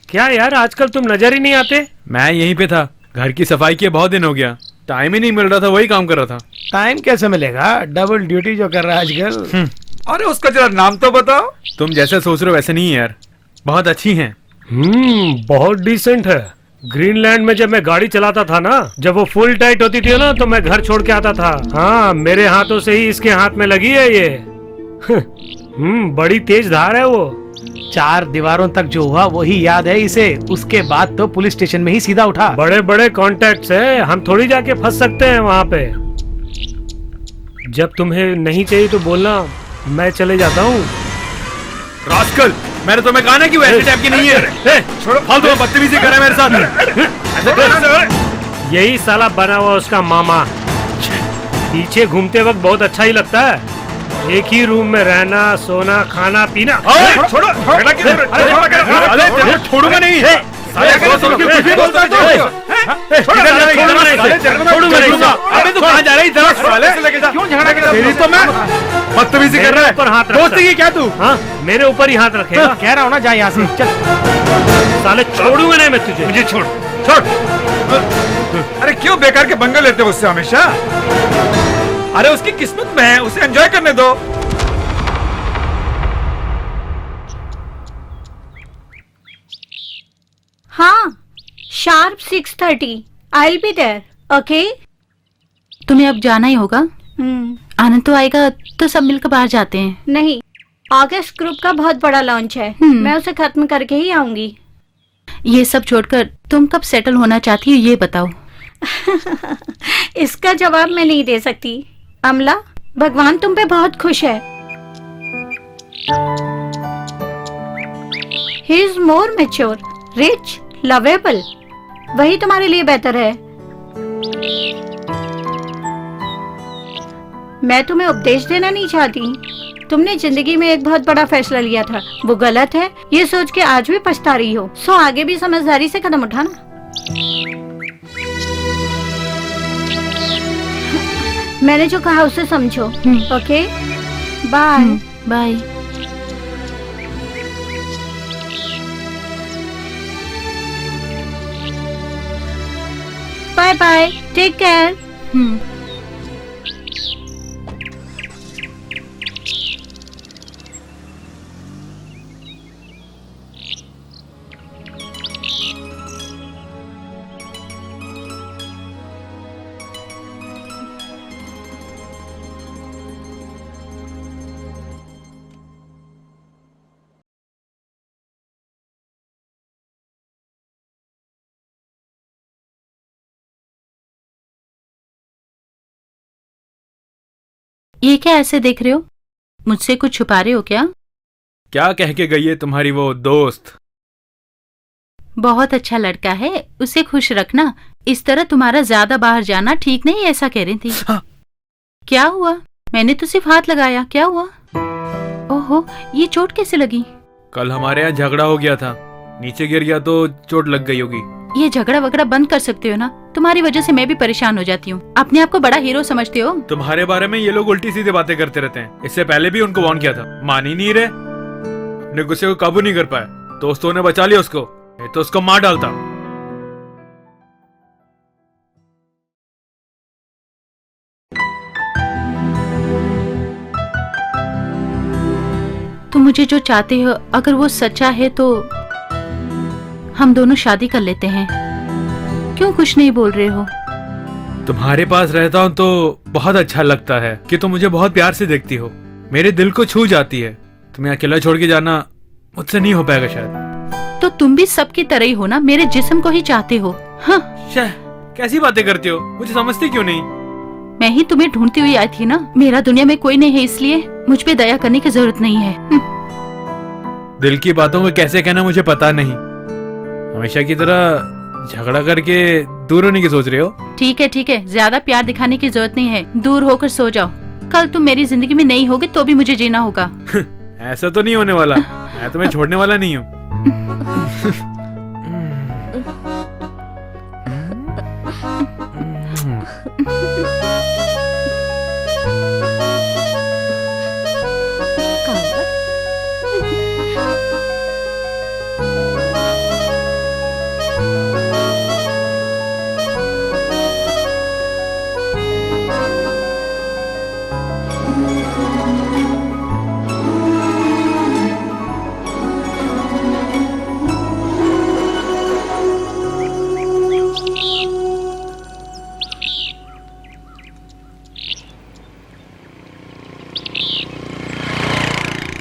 क्या यार, आजकल तुम नजर ही नहीं आते। मैं यहीं पे था, घर की सफाई किए बहुत दिन हो गया, टाइम ही नहीं मिल रहा था, वही काम कर रहा था। टाइम कैसे मिलेगा, डबल ड्यूटी जो कर रहा है आजकल। अरे उसका जरा नाम तो बताओ। तुम जैसे सोच रहे हो वैसे नहीं है यार, बहुत अच्छी हैं। बहुत डिसेंट है। ग्रीनलैंड में जब मैं गाड़ी चलाता था ना, जब वो फुल टाइट होती थी ना, तो मैं घर छोड़ के आता था। हाँ, मेरे हाथों से ही इसके हाथ में लगी है ये। बड़ी तेज धार है वो। 4 दीवारों तक जो हुआ वही याद है इसे। उसके बाद तो पुलिस स्टेशन में ही सीधा उठा। बड़े बड़े कॉन्टैक्ट्स है, हम थोड़ी जाके फंस सकते हैं वहाँ पे। जब तुम्हें नहीं चाहिए तो बोलना, मैं चले जाता हूँ। रास्कल, मैंने तुम्हें कहा ना कि वो ऐसे टाइप की नहीं है। छोड़ो, फालतू में बदतमीजी कर रहा है मेरे साथ। ऐसे कर। यही साला बना हुआ उसका मामा। पीछे घूमते वक्त बहुत अच्छा ही लगता है। एक ही रूम में रहना, सोना, खाना, पीना। छोड़ो, अरे छोड़ूंगा नहीं। अबे तू कहाँ जा रहा है इधर साले? क्यों झगड़ा कर रहा है? तो मैं बदतमीजी कर रहा है। ऊपर हाथ रख। दोस्ती की क्या तू? हाँ, मेरे ऊपर ही हाथ रखेगा। कह रहा हूँ ना, जा यहाँ से चल। साले छोड़ूंगा नहीं मैं तुझे। मुझे छोड़, छोड़। अरे क्यों बेकार के पंगे लेते हो उससे हमेशा? अरे उसकी किस्मत में है, उसे एंजॉय करने दो। हाँ, sharp 6:30 I will be there, okay? तुम्हें अब जाना ही होगा। आनंद तो आएगा तो सब मिलकर बाहर जाते हैं। नहीं, ऑगस्ट ग्रुप का बहुत बड़ा लॉन्च है। मैं उसे खत्म करके ही आऊंगी। ये सब छोड़कर तुम कब सेटल होना चाहती हो, ये बताओ। इसका जवाब मैं नहीं दे सकती अमला। भगवान तुम पे बहुत खुश है। He is more mature, rich, lovable. वही तुम्हारे लिए बेहतर है। मैं तुम्हें उपदेश देना नहीं चाहती। तुमने जिंदगी में एक बहुत बड़ा फैसला लिया था, वो गलत है ये सोच के आज भी पछता रही हो। सो आगे भी समझदारी से कदम उठाना। मैंने जो कहा उसे समझो। Okay, bye. Bye. Bye bye, take care. ये क्या ऐसे देख रहे हो? मुझसे कुछ छुपा रहे हो क्या? क्या कह के गई है तुम्हारी वो दोस्त? बहुत अच्छा लड़का है, उसे खुश रखना। इस तरह तुम्हारा ज्यादा बाहर जाना ठीक नहीं, ऐसा कह रही थी। हाँ। क्या हुआ? मैंने तो सिर्फ हाथ लगाया, क्या हुआ? ओहो, ये चोट कैसे लगी? कल हमारे यहाँ झगड़ा हो गया था, नीचे गिर गया तो चोट लग गई होगी। ये झगड़ा वगड़ा बंद कर सकते हो ना? तुम्हारी वजह से मैं भी परेशान हो जाती हूँ। अपने आप को बड़ा हीरो समझते हो। तुम्हारे बारे में ये लोग उल्टी सीधी बातें करते रहते हैं। इससे पहले भी उनको वार्न किया था, मान ही नहीं रहे। अपने गुस्से को काबू नहीं कर पाए, दोस्तों ने बचा लिया उसको, नहीं तो उसको मार डालता। तुम मुझे जो चाहते हो अगर वो सच्चा है तो हम दोनों शादी कर लेते हैं। क्यों कुछ नहीं बोल रहे हो? तुम्हारे पास रहता हूँ तो बहुत अच्छा लगता है कि तुम मुझे बहुत प्यार से देखती हो, मेरे दिल को छू जाती है। तुम्हें अकेला छोड़ के जाना मुझसे नहीं हो पाएगा शायद। तो तुम भी सबकी तरह ही हो ना, मेरे जिस्म को ही चाहते हो। हाँ, कैसी बातें करती हो, मुझे समझती क्यों नहीं? मैं ही तुम्हें ढूंढती हुई आई थी ना। मेरा दुनिया में कोई नहीं है, इसलिए मुझ पे दया करने की जरूरत नहीं है। दिल की बातों को कैसे कहना मुझे पता नहीं। हमेशा की तरह झगड़ा करके दूर होने की सोच रहे हो? ठीक है ठीक है, ज्यादा प्यार दिखाने की जरूरत नहीं है। दूर होकर सो जाओ। कल तुम मेरी जिंदगी में नहीं होगे तो भी मुझे जीना होगा। ऐसा तो नहीं होने वाला, मैं तुम्हें छोड़ने वाला नहीं हूँ।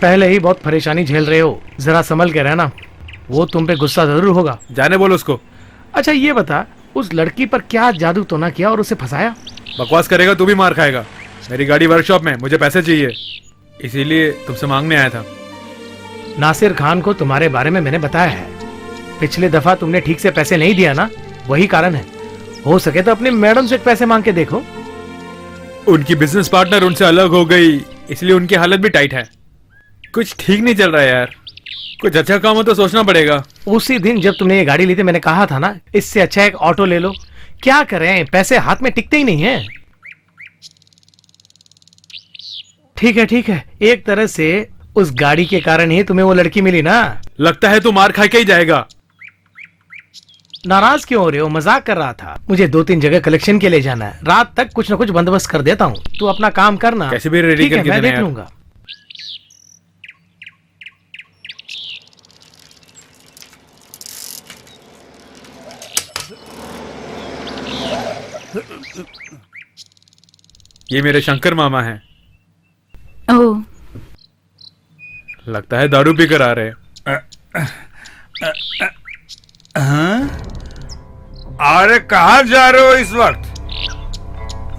पहले ही बहुत परेशानी झेल रहे हो, जरा संभल के रहना। वो तुम पे गुस्सा जरूर होगा। जाने बोलो उसको। अच्छा ये बता, उस लड़की पर क्या जादू तो ना किया और उसे फंसाया? बकवास करेगा तू भी मार खाएगा। मेरी गाड़ी वर्कशॉप में, मुझे पैसे चाहिए, इसीलिए तुमसे मांगने आया था। नासिर खान को तुम्हारे बारे में मैंने बताया है। पिछले दफा तुमने ठीक से पैसे नहीं दिया ना, वही कारण है। हो सके तो अपनी मैडम से पैसे मांग के देखो। उनकी बिजनेस पार्टनर उनसे अलग हो गई, इसलिए उनकी हालत भी टाइट है। कुछ ठीक नहीं चल रहा है यार, कुछ अच्छा काम हो तो सोचना पड़ेगा। उसी दिन जब तुमने ये गाड़ी ली थी मैंने कहा था ना, इससे अच्छा एक ऑटो ले लो। क्या करें, पैसे हाथ में टिकते ही नहीं है। ठीक है, एक तरह से उस गाड़ी के कारण ही तुम्हें वो लड़की मिली ना। लगता है तू मार खा के ही जाएगा। नाराज क्यों हो रहे हो? मजाक कर रहा था। मुझे 2-3 जगह कलेक्शन के लिए जाना है। रात तक कुछ न कुछ बंदोबस्त कर देता हूँ, तू अपना काम करना। कैसे भी रेडी ठीक है, करके मैं देना देख यार। लूंगा। ये मेरे शंकर मामा हैं। ओह, लगता है दारू पी कर आ रहे हैं। हाँ? अरे कहाँ जा रहे हो इस वक्त?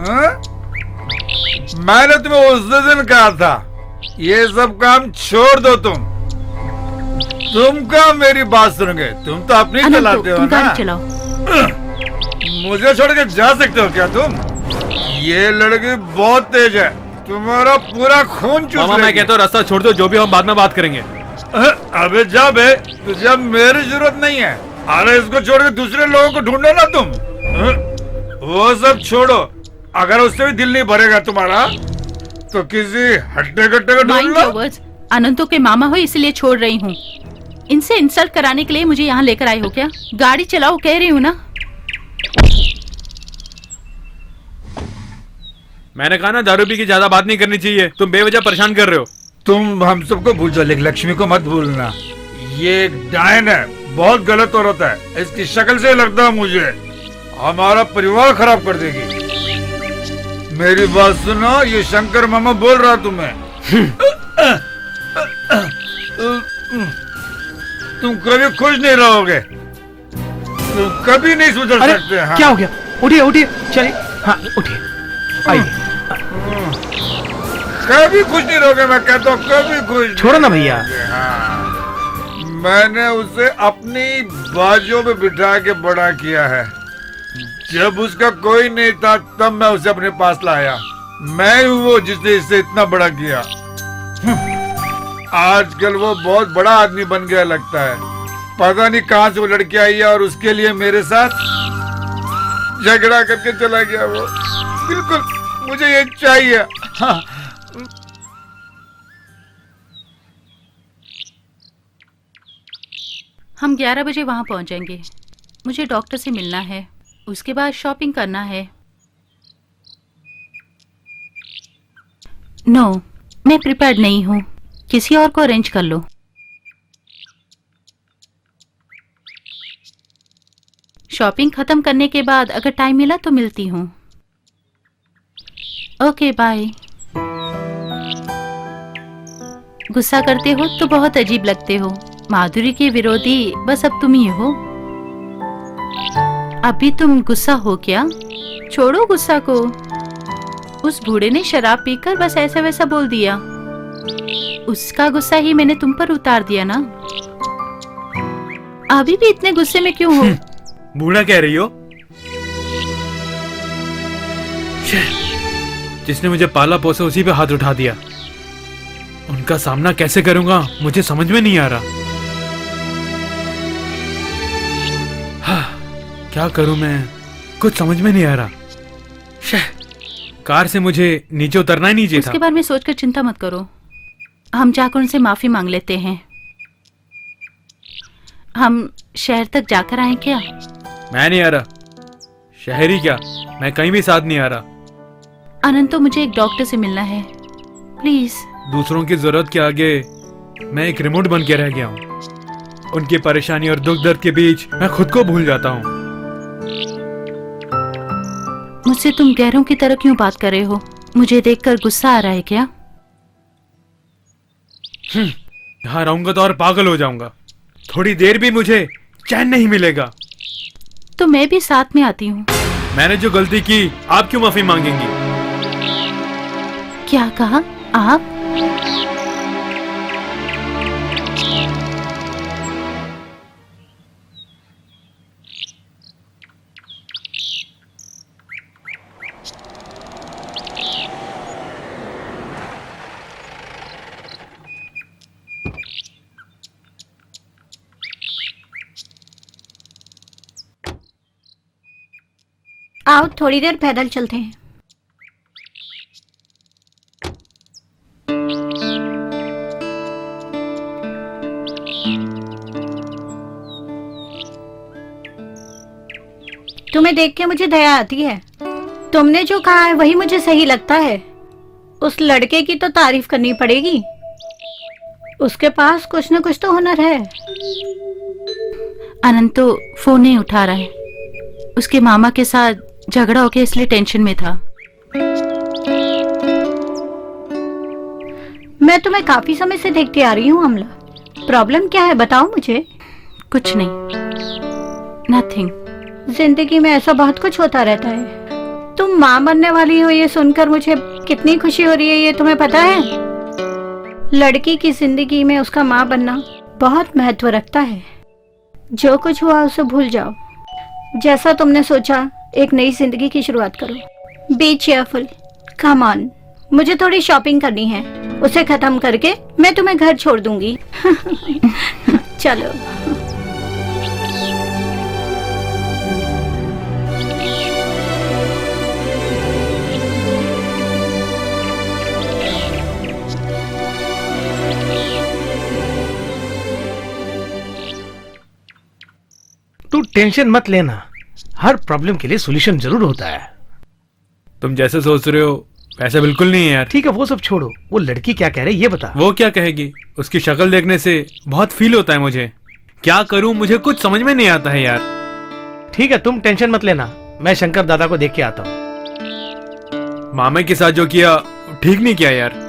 हाँ? मैंने तुम्हें उस दिन कहा था ये सब काम छोड़ दो। तुम क्या मेरी बात सुनोगे? तुम तो अपनी अनंत, चलाते हो तुम ना। गाड़ी चलाओ। मुझे छोड़ के जा सकते हो क्या तुम? ये लड़की बहुत तेज है, तुम्हारा पूरा खून चूस मामा मैं लेंगे। कहता हूँ रास्ता छोड़ दो, जो भी हम बाद में बात करेंगे। अबे जा बे, तुझे अब मेरी जरूरत नहीं है। अरे इसको छोड़ के दूसरे लोगों को ढूंढो ना तुम। वो सब छोड़ो, अगर उससे भी दिल नहीं भरेगा तुम्हारा तो किसी हट्टे कट्टे को ढूंढ माइंड लो। Your words. अनंतों के मामा हो इसलिए छोड़ रही हूँ। इनसे इंसल्ट कराने के लिए मुझे यहाँ लेकर आए हो क्या? गाड़ी चलाओ कह रही हूँ ना। मैंने कहा ना दारू पी की ज्यादा बात नहीं करनी चाहिए, तुम बेवजह परेशान कर रहे हो। तुम हम सबको भूल जाओ, लेकिन लक्ष्मी को मत भूलना। ये एक डायन है, बहुत गलत औरत है। इसकी शक्ल से लगता है मुझे हमारा परिवार खराब कर देगी। मेरी बात सुनो, ये शंकर मामा बोल रहा तुम्हें। तुम कभी खुश नहीं रहोगे, तुम कभी नहीं सुधर अरे सकते। हाँ। क्या हो गया? उठिए उठिए, चलिए। हाँ उठिए, आइए। कभी खुश नहीं रहोगे, मैं कहता हूँ कभी खुश नहीं छोड़ो ना भैया। रहोगे। हाँ। मैंने उसे अपनी बाजू में बिठा के बड़ा किया है। जब उसका कोई नहीं था तब मैं उसे अपने पास लाया। मैं हूँ वो जिसने इसे इतना बड़ा किया। आजकल वो बहुत बड़ा आदमी बन गया लगता है। पता नहीं कहाँ से वो लड़की आई है और उसके लिए मेरे साथ झगड़ा करके चला गया। वो बिल्कुल मुझे ये चाहिए। हाँ। हम 11 बजे वहाँ पहुँचेंगे। मुझे डॉक्टर से मिलना है, उसके बाद शॉपिंग करना है। नो, मैं प्रिपेयर्ड नहीं हूँ। किसी और को अरेंज कर लो। शॉपिंग खत्म करने के बाद अगर टाइम मिला तो मिलती हूँ। Okay bye. गुस्सा करते हो तो बहुत अजीब लगते हो। माधुरी के विरोधी बस अब तुम ही हो। अभी तुम गुस्सा हो क्या? छोड़ो गुस्सा को। उस बूढ़े ने शराब पीकर बस ऐसा वैसा बोल दिया। उसका गुस्सा ही मैंने तुम पर उतार दिया ना। अभी भी इतने गुस्से में क्यों हो? बूढ़ा कह रही हो? जिसने मुझे पाला पोसा उसी पे हाथ उठा दिया। उनका सामना कैसे करूंगा मुझे समझ में नहीं आ रहा। क्या करूं मैं, कुछ समझ में नहीं आ रहा। कार से मुझे नीचे उतरना ही नहीं चाहिए उसके था। बारे में सोचकर चिंता मत करो। हम जाकर उनसे माफी मांग लेते हैं। हम शहर तक जाकर आए क्या? मैं नहीं आ रहा। शहरी क्या, मैं कहीं भी साथ नहीं आ रहा। अनंत, तो मुझे एक डॉक्टर से मिलना है, प्लीज। दूसरों की जरूरत के आगे मैं एक रिमोट बन के रह गया हूँ। उनकी परेशानी और दुख दर्द के बीच मैं खुद को भूल जाता हूँ। मुझसे तुम गैरों की तरह क्यों बात कर रहे हो? मुझे देखकर गुस्सा आ रहा है क्या? यहाँ रहूंगा तो और पागल हो जाऊंगा। थोड़ी देर भी मुझे चैन नहीं मिलेगा। तो मैं भी साथ में आती हूँ। मैंने जो गलती की, आप क्यों माफी मांगेंगी? क्या कहा आप? आओ थोड़ी देर पैदल चलते हैं। तुम्हें देख के मुझे दया आती है। तुमने जो कहा है वही मुझे सही लगता है। उस लड़के की तो तारीफ करनी पड़ेगी। उसके पास कुछ न कुछ तो हुनर है। अनंत तो फोन नहीं उठा रहा है। उसके मामा के साथ झगड़ा हो गया इसलिए टेंशन में था। मैं तुम्हें काफी समय से देखती आ रही हूँ अमला। प्रॉब्लम क्या है बताओ मुझे। कुछ नहीं, नथिंग। जिंदगी में ऐसा बहुत कुछ होता रहता है। तुम माँ बनने वाली हो ये सुनकर मुझे कितनी खुशी हो रही है ये तुम्हें पता है? लड़की की जिंदगी में उसका माँ बनना बहुत महत्व रखता है। जो कुछ हुआ उसे भूल जाओ। जैसा तुमने सोचा एक नई जिंदगी की शुरुआत करो। बी चेयरफुल, कम ऑन, मुझे थोड़ी शॉपिंग करनी है, उसे खत्म करके मैं तुम्हें घर छोड़ दूंगी। चलो। तू टेंशन मत लेना, हर प्रॉब्लम के लिए सॉल्यूशन जरूर होता है। तुम जैसे सोच रहे हो वैसे बिल्कुल नहीं है यार। ठीक है वो सब छोड़ो, वो लड़की क्या कह रही है ये बता। वो क्या कहेगी, उसकी शक्ल देखने से बहुत फील होता है मुझे। क्या करूं, मुझे कुछ समझ में नहीं आता है यार। ठीक है तुम टेंशन मत लेना, मैं शंकर दादा को देख के आता हूँ। मामे के साथ जो किया ठीक नहीं किया यार।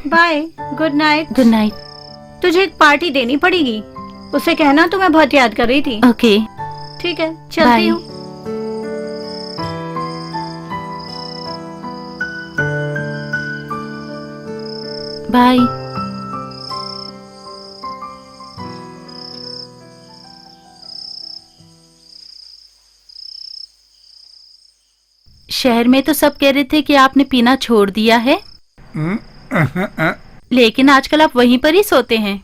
Bye, good night. Good night. तुझे एक पार्टी देनी पड़ेगी, उसे कहना तुम्हें बहुत याद कर रही थी। ओके। ठीक है चलती बाय। हूँ। बाय। शहर में तो सब कह रहे थे कि आपने पीना छोड़ दिया है, लेकिन आजकल आप वहीं पर ही सोते हैं।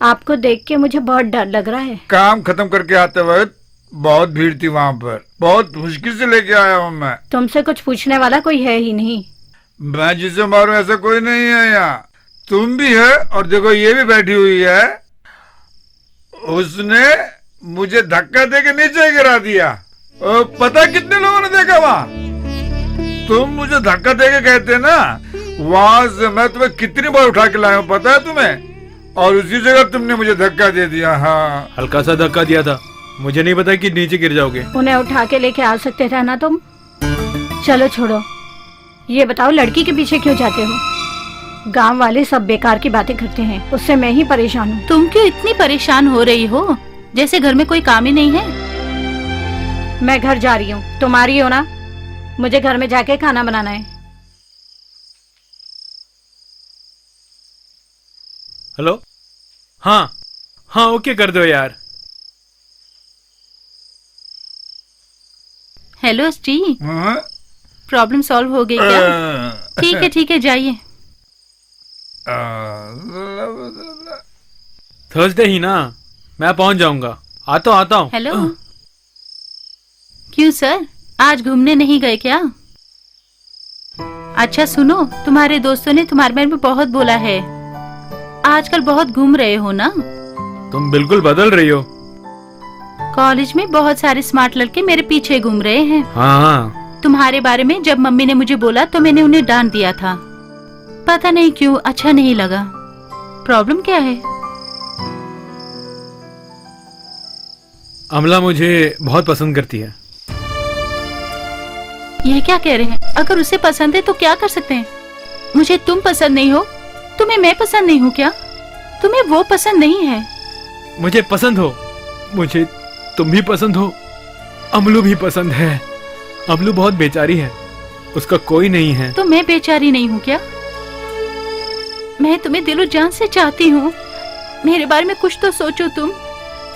आपको देख के मुझे बहुत डर लग रहा है। काम खत्म करके आते वक्त बहुत भीड़ थी वहाँ पर, बहुत मुश्किल से लेके आया हूँ मैं। तुमसे कुछ पूछने वाला कोई है ही नहीं। मैं जिसे मारू ऐसा कोई नहीं है यहाँ। तुम भी है और देखो ये भी बैठी हुई है। उसने मुझे धक्का देके नीचे गिरा दिया। पता कितने लोगों ने देखा वहाँ। तुम मुझे धक्का देके कहते ना, वहां से मैं तुम्हें कितनी बार उठा के लाया हूँ पता है तुम्हें, और उसी जगह तुमने मुझे धक्का दे दिया। हाँ हल्का सा धक्का दिया था, मुझे नहीं पता कि नीचे गिर जाओगे। उन्हें उठा के लेके आ सकते थे ना तुम। चलो छोड़ो, ये बताओ लड़की के पीछे क्यों जाते हो? गांव वाले सब बेकार की बातें करते हैं, उससे मैं ही परेशान हूँ। तुम क्यों इतनी परेशान हो रही हो, जैसे घर में कोई काम ही नहीं है। मैं घर जा रही हूँ, तुम आ रही हो ना? मुझे घर में जाके खाना बनाना है। हेलो, हाँ हाँ ओके कर दो यार। हेलो जी, हाँ? प्रॉब्लम सॉल्व हो गई क्या? ठीक है जाइए। थर्सडे ही ना, मैं पहुंच जाऊंगा। आता हूँ। हेलो, क्यों सर आज घूमने नहीं गए क्या? अच्छा सुनो, तुम्हारे दोस्तों ने तुम्हारे बारे में बहुत बोला है, आजकल बहुत घूम रहे हो ना। तुम बिल्कुल बदल रही हो। कॉलेज में बहुत सारे स्मार्ट लड़के मेरे पीछे घूम रहे हैं। हाँ तुम्हारे बारे में जब मम्मी ने मुझे बोला तो मैंने उन्हें डांट दिया था, पता नहीं क्यों अच्छा नहीं लगा। प्रॉब्लम क्या है? अमला मुझे बहुत पसंद करती है। ये क्या कह रहे हैं? अगर उसे पसंद है तो क्या कर सकते हैं? मुझे तुम पसंद नहीं हो, तुम्हें मैं पसंद नहीं हूँ क्या? तुम्हें वो पसंद नहीं है? मुझे पसंद हो, मुझे तुम भी पसंद हो, अमलू भी पसंद है। अमलू बहुत बेचारी है, उसका कोई नहीं है। तो मैं बेचारी नहीं हूँ क्या? मैं तुम्हें दिलो जान से चाहती हूँ, मेरे बारे में कुछ तो सोचो तुम।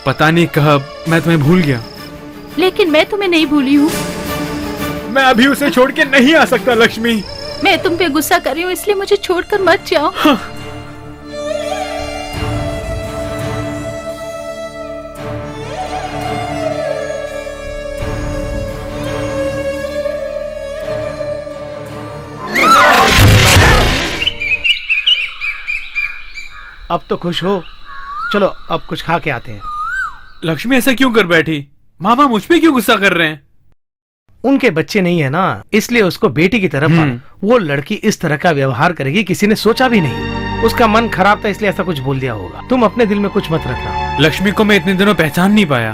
पता नहीं कब मैं तुम्हें भूल गया। लेकिन मैं तुम्हें नहीं भूली हूँ। मैं अभी उसे छोड़ के नहीं आ सकता लक्ष्मी। मैं तुम पे गुस्सा कर रही हूँ, इसलिए मुझे छोड़कर मत जाओ। अब तो खुश हो, चलो अब कुछ खा के आते हैं। लक्ष्मी ऐसा क्यों कर बैठी? मामा मुझ पे क्यों गुस्सा कर रहे हैं? उनके बच्चे नहीं है ना, इसलिए उसको बेटी की तरफ वो लड़की इस तरह का व्यवहार करेगी किसी ने सोचा भी नहीं। उसका मन खराब था इसलिए ऐसा कुछ बोल दिया होगा। तुम अपने दिल में कुछ मत रखना। लक्ष्मी को मैं इतने दिनों पहचान नहीं पाया।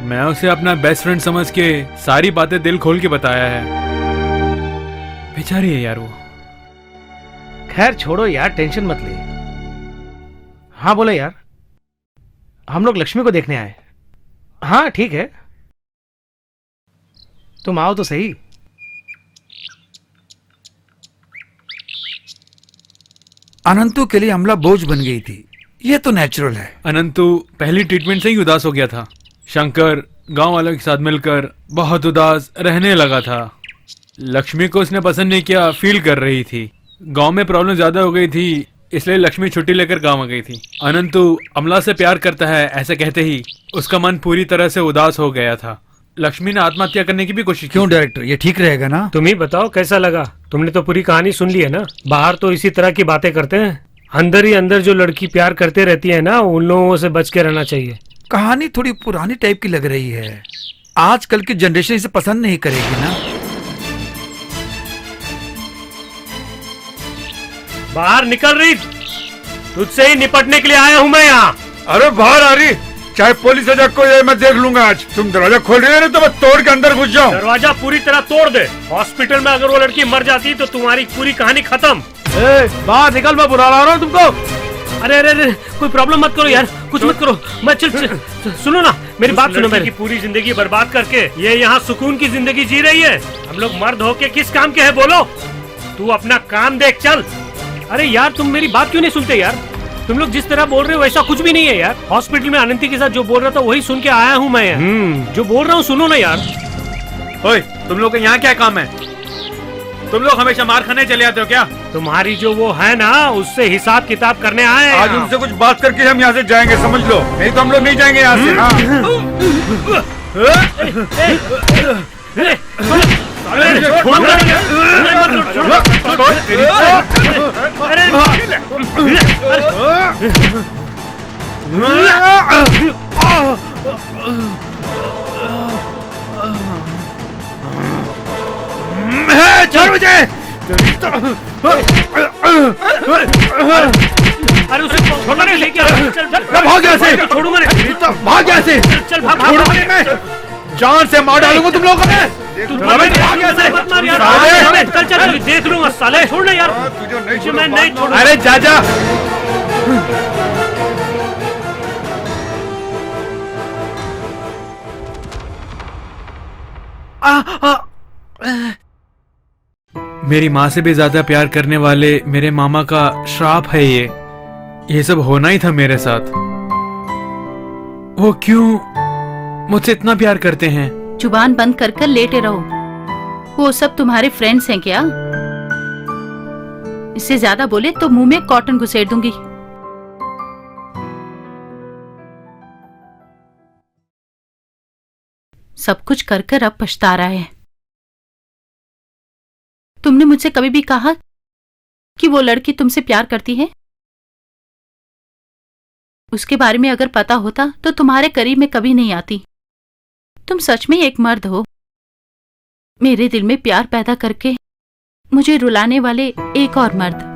मैं उसे अपना बेस्ट फ्रेंड समझ के सारी बातें दिल खोल के बताया है। बेचारी है यार वो। खैर छोड़ो यार, टेंशन मत ले। हाँ बोलो यार, हम लोग लक्ष्मी को देखने आए। हाँ ठीक है, तुम आओ तो सही। अनंतु के लिए अमला बोझ बन गई थी, ये तो नेचुरल है। अनंतु पहली ट्रीटमेंट से ही उदास हो गया था। शंकर गांव वालों के साथ मिलकर बहुत उदास रहने लगा था। लक्ष्मी को उसने पसंद नहीं किया, फील कर रही थी। गांव में प्रॉब्लम ज्यादा हो गई थी, इसलिए लक्ष्मी छुट्टी लेकर गांव आ गई थी। अनंतु अमला से प्यार करता है ऐसे कहते ही उसका मन पूरी तरह से उदास हो गया था। लक्ष्मी ने आत्महत्या करने की भी कोशिश की। क्यों डायरेक्टर, ये ठीक रहेगा ना? तुम ही बताओ कैसा लगा? तुमने तो पूरी कहानी सुन ली है ना। बाहर तो इसी तरह की बातें करते हैं, अंदर ही अंदर जो लड़की प्यार करते रहती है ना, उन लोगों से बच के रहना चाहिए। कहानी थोड़ी पुरानी टाइप की लग रही है, आजकल की जनरेशन इसे पसंद नहीं करेगी ना। बाहर निकल रही, तुझसे ही निपटने के लिए आया हूँ मैं यहाँ। अरे बाहर आ रही, चाहे पुलिस अजय को ये मैं देख लूंगा आज। तुम दरवाजा खोल रही हो तो मैं तोड़ के अंदर घुस जाऊं। दरवाजा पूरी तरह तोड़ दे। हॉस्पिटल में अगर वो लड़की मर जाती तो तुम्हारी पूरी कहानी खत्म। बाहर निकल, मैं बुला रहा हूँ तुमको। अरे अरे अरे, कोई प्रॉब्लम मत करो यार, कुछ मत करो। मैं चल सुनो ना, मेरी बात सुनो। मेरी पूरी जिंदगी बर्बाद करके ये यहाँ सुकून की जिंदगी जी रही है। हम लोग मर्द होके किस काम के हैं बोलो? तू अपना काम देख, चल। अरे यार, तुम मेरी बात क्यों नहीं सुनते यार? तुम लोग जिस तरह बोल रहे हो वैसा कुछ भी नहीं है यार। हॉस्पिटल में अनंती के साथ जो बोल रहा था वही सुन के आया हूँ मैं। जो बोल रहा हूँ सुनो ना यार। ओए, तुम लोग का यहाँ क्या काम है? तुम लोग हमेशा मार खाने चले आते हो क्या? तुम्हारी जो वो है ना, उससे हिसाब किताब करने आए हैं आज यहाँ। उनसे कुछ बात करके हम यहाँ से जाएंगे, समझ लो, नहीं तो हम लोग नहीं जाएंगे यहाँ से। छोड़ मुझे। अरे उसे छोड़ना नहीं, लेके आओ। चल भाग यहाँ से, छोड़ूंगा नहीं। भाग यहाँ से। चल भाग, छोड़ूंगा नहीं मैं, जान से मार डालूंगा तुम लोगों को मैं। भाग यहाँ से। मत मार यार। साले। चल चल, देख लूंगा साले। छोड़ना यार, तुझे नहीं तुझे मैं नहीं छोड़ूंगा। अरे जा जा। मेरी माँ से भी ज्यादा प्यार करने वाले मेरे मामा का श्राप है ये सब होना ही था मेरे साथ। वो क्यों मुझसे इतना प्यार करते हैं? जुबान बंद कर कर लेटे रहो। वो सब तुम्हारे फ्रेंड्स हैं क्या? इससे ज्यादा बोले तो मुंह में कॉटन घुसेड़ दूंगी। सब कुछ कर कर अब पछता रहा है। तुमने मुझसे कभी भी कहा कि वो लड़की तुमसे प्यार करती है? उसके बारे में अगर पता होता तो तुम्हारे करीब में कभी नहीं आती। तुम सच में एक मर्द हो, मेरे दिल में प्यार पैदा करके मुझे रुलाने वाले एक और मर्द।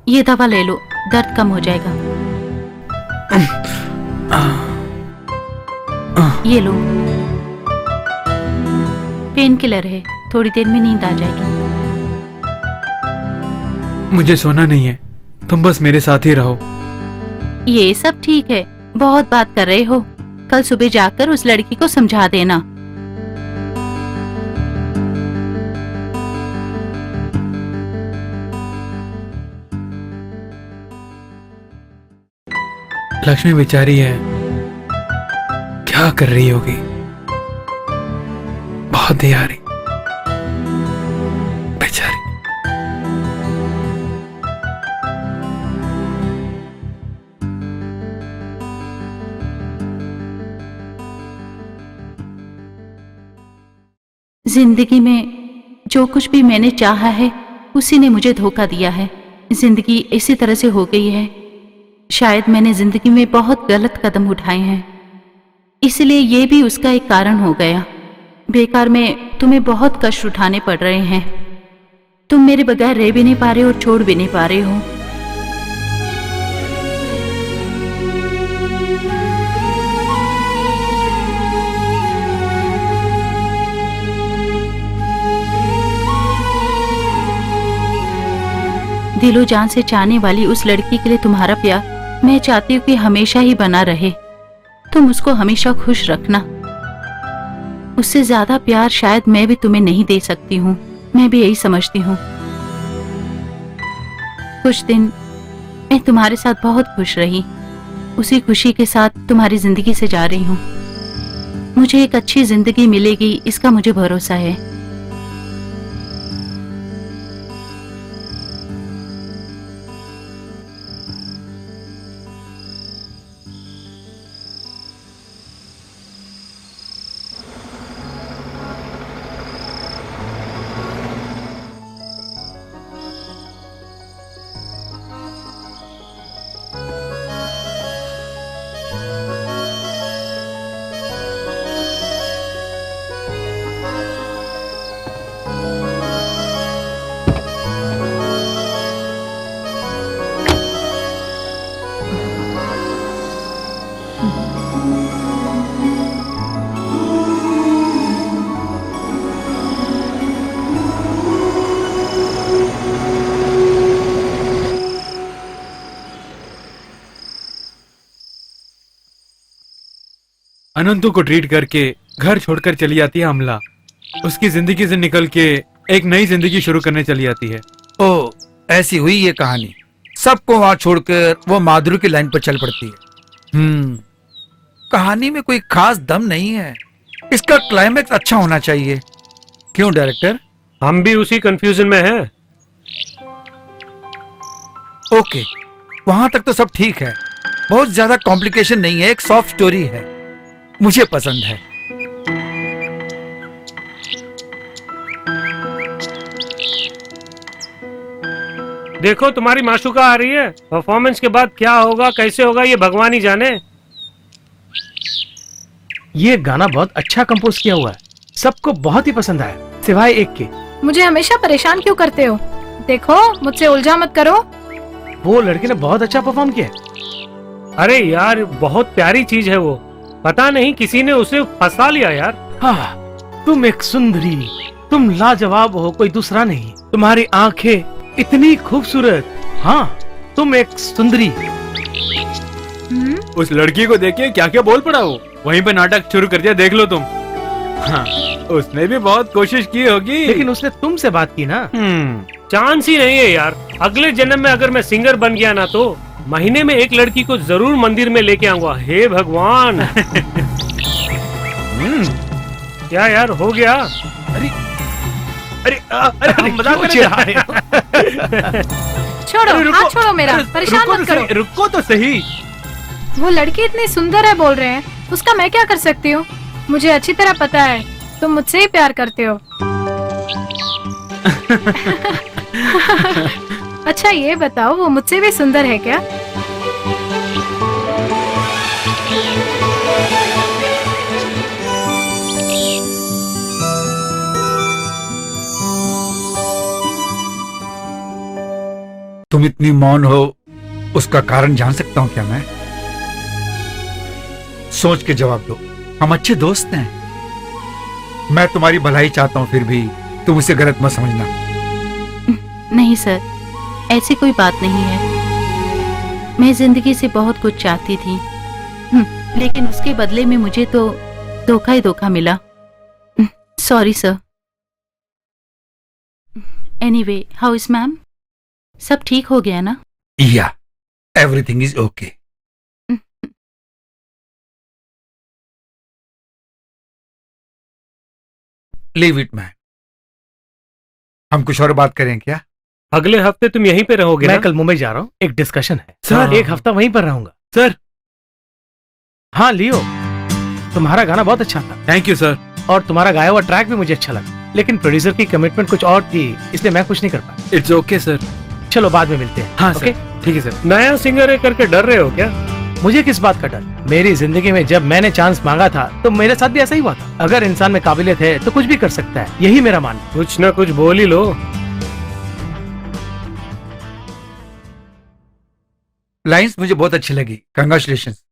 ये दवा ले लो, दर्द कम हो जाएगा। ये लो, पेन किलर है, थोड़ी देर में नींद आ जाएगी। मुझे सोना नहीं है, तुम बस मेरे साथ ही रहो। ये सब ठीक है, बहुत बात कर रहे हो। कल सुबह जाकर उस लड़की को समझा देना। लक्ष्मी बेचारी है, क्या कर रही होगी? बहुत दियारी बेचारी। जिंदगी में जो कुछ भी मैंने चाहा है उसी ने मुझे धोखा दिया है। जिंदगी इसी तरह से हो गई है। शायद मैंने जिंदगी में बहुत गलत कदम उठाए हैं, इसलिए ये भी उसका एक कारण हो गया। बेकार में तुम्हें बहुत कष्ट उठाने पड़ रहे हैं। तुम मेरे बगैर रह भी नहीं पा रहे और छोड़ भी नहीं पा रहे हो। दिलो जान से चाहने वाली उस लड़की के लिए तुम्हारा प्यार मैं चाहती हूँ कि हमेशा ही बना रहे। तुम उसको हमेशा खुश रखना। उससे ज्यादा प्यार शायद मैं भी तुम्हें नहीं दे सकती हूँ। मैं भी यही समझती हूँ। कुछ दिन मैं तुम्हारे साथ बहुत खुश रही। उसी खुशी के साथ तुम्हारी जिंदगी से जा रही हूँ। मुझे एक अच्छी जिंदगी मिलेगी, इसका मुझे भरोसा है। अनंतु को ट्रीट करके घर छोड़कर चली जाती है अमला। उसकी जिंदगी से निकल के एक नई जिंदगी शुरू करने चली जाती है। ओ, ऐसी हुई ये कहानी। सबको वहां छोड़कर वो माधुरी की लाइन पर चल पड़ती है। कहानी में कोई खास दम नहीं है। इसका क्लाइमेक्स अच्छा होना चाहिए। क्यों डायरेक्टर? हम भी उसी कंफ्यूजन में हैं। ओके, वहां तक तो सब ठीक है। बहुत ज्यादा कॉम्प्लिकेशन नहीं है, एक सॉफ्ट स्टोरी है। मुझे पसंद है। देखो तुम्हारी माशूका आ रही है। परफॉर्मेंस के बाद क्या होगा, कैसे होगा, ये भगवान ही जाने। ये गाना बहुत अच्छा कंपोज किया हुआ है। सबको बहुत ही पसंद आया, सिवाय एक के। मुझे हमेशा परेशान क्यों करते हो? देखो, मुझसे उलझा मत करो। वो लड़के ने बहुत अच्छा परफॉर्म किया। अरे यार, बहुत प्यारी चीज है वो। पता नहीं किसी ने उसे फंसा लिया यार। हाँ, तुम एक सुंदरी, तुम लाजवाब हो, कोई दूसरा नहीं। तुम्हारी आंखें इतनी खूबसूरत। हाँ, तुम एक सुंदरी। उस लड़की को देखिए क्या क्या बोल पड़ा वो। वहीं पे नाटक शुरू कर दिया, देख लो तुम। हाँ, उसने भी बहुत कोशिश की होगी, लेकिन उसने तुमसे बात की ना। चांस ही नहीं है यार। अगले जन्म में अगर मैं सिंगर बन गया ना, तो महीने में एक लड़की को जरूर मंदिर में लेके आऊंगा। हे भगवान। क्या यार हो गया? अरे हम मजाक कर रहे हैं। छोड़ो, हाथ छोड़ो मेरा। परेशान मत करो। रुको तो सही। वो लड़की इतनी सुंदर है बोल रहे हैं, उसका मैं क्या कर सकती हूँ? मुझे अच्छी तरह पता है तुम मुझसे ही प्यार करते हो। अच्छा ये बताओ, वो मुझसे भी सुंदर है क्या? तुम इतनी मौन हो, उसका कारण जान सकता हूं क्या मैं? सोच के जवाब दो। हम अच्छे दोस्त हैं। मैं तुम्हारी भलाई चाहता हूं, फिर भी तुम उसे गलत मत समझना। नहीं सर, ऐसी कोई बात नहीं है। मैं जिंदगी से बहुत कुछ चाहती थी, लेकिन उसके बदले में मुझे तो धोखा ही धोखा मिला। Sorry sir. Anyway, how is ma'am? सब ठीक हो गया ना? या, everything is okay. Leave it man. हम कुछ और बात करें क्या? अगले हफ्ते तुम यहीं पे रहोगे मैं ना? कल मुंबई जा रहा हूँ, एक डिस्कशन है। सर, एक हफ्ता वहीं पर रहूंगा। सर। हाँ लियो, तुम्हारा गाना बहुत अच्छा था। Thank you sir. और तुम्हारा गाया हुआ ट्रैक भी मुझे अच्छा लगा, लेकिन प्रोड्यूसर की कमिटमेंट कुछ और थी, इसलिए मैं कुछ नहीं कर पाया। It's okay sir. चलो बाद में मिलते हैं। हाँ ओके? सर, ठीक है सर। नया सिंगर है करके डर रहे हो क्या? मुझे किस बात का डर? मेरी जिंदगी में जब मैंने चांस मांगा था तो मेरे साथ भी ऐसा ही हुआ था। अगर इंसान में काबिलियत है तो कुछ भी कर सकता है, यही मेरा मानना। कुछ ना कुछ बोल ही लो। लाइंस मुझे बहुत अच्छी लगी। कंग्रेचुलेशंस।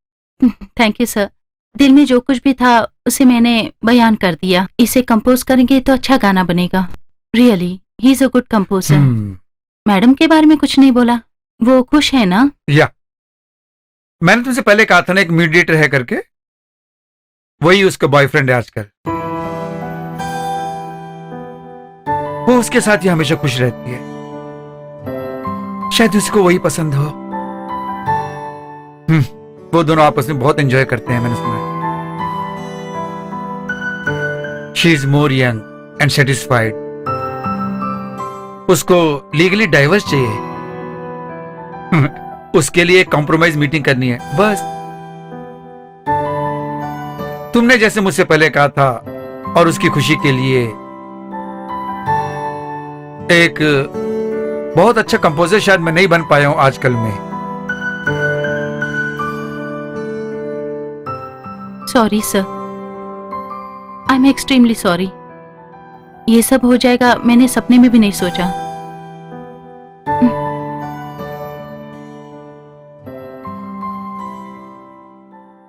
Thank you sir. दिल में जो कुछ भी था उसे मैंने बयान कर दिया। इसे कंपोज करेंगे तो अच्छा गाना बनेगा। Really, he is a good composer. Madam के बारे में कुछ नहीं बोला? वो खुश है ना? या मैंने तुमसे पहले कहा था ना एक मीडिएटर है करके, वही उसका बॉयफ्रेंड है आजकल। वो उसके साथ ही हमेशा खुश रहती है, शायद उसको वही पसंद हो। वो दोनों आपस में बहुत एंजॉय करते हैं, मैंने सुना। She is more young and satisfied. उसको लीगली डाइवर्स चाहिए। उसके लिए कॉम्प्रोमाइज मीटिंग करनी है बस। तुमने जैसे मुझसे पहले कहा था, और उसकी खुशी के लिए एक बहुत अच्छा कंपोजर शायद मैं नहीं बन पाया हूं आजकल में। Sorry sir, I am extremely sorry. ये सब हो जाएगा मैंने सपने में भी नहीं सोचा।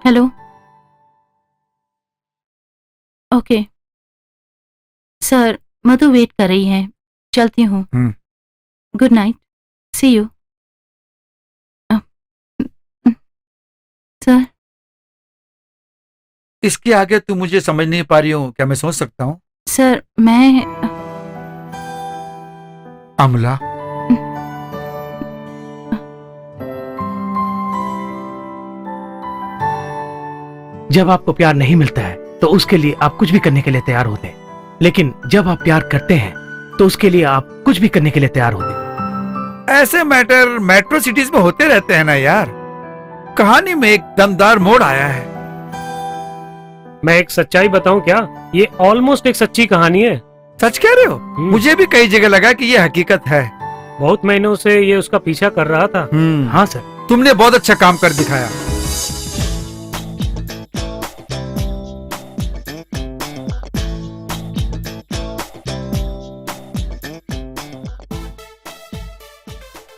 Hello, okay sir, Madhu wait कर रही है, चलती हूँ। Good night, see you. Sir, इसके आगे तुम मुझे समझ नहीं पा रही हो, क्या मैं सोच सकता हूँ? सर मैं अमला, जब आपको प्यार नहीं मिलता है तो उसके लिए आप कुछ भी करने के लिए तैयार होते हैं, लेकिन जब आप प्यार करते हैं तो उसके लिए आप कुछ भी करने के लिए तैयार होते हैं। ऐसे मैटर मेट्रो सिटीज में होते रहते हैं ना यार। कहानी में एक दमदार मोड़ आया है। मैं एक सच्चाई बताऊं क्या? ये ऑलमोस्ट एक सच्ची कहानी है। सच कह रहे हो? मुझे भी कई जगह लगा कि ये हकीकत है। बहुत महीनों से ये उसका पीछा कर रहा था। हाँ सर। तुमने बहुत अच्छा काम कर दिखाया।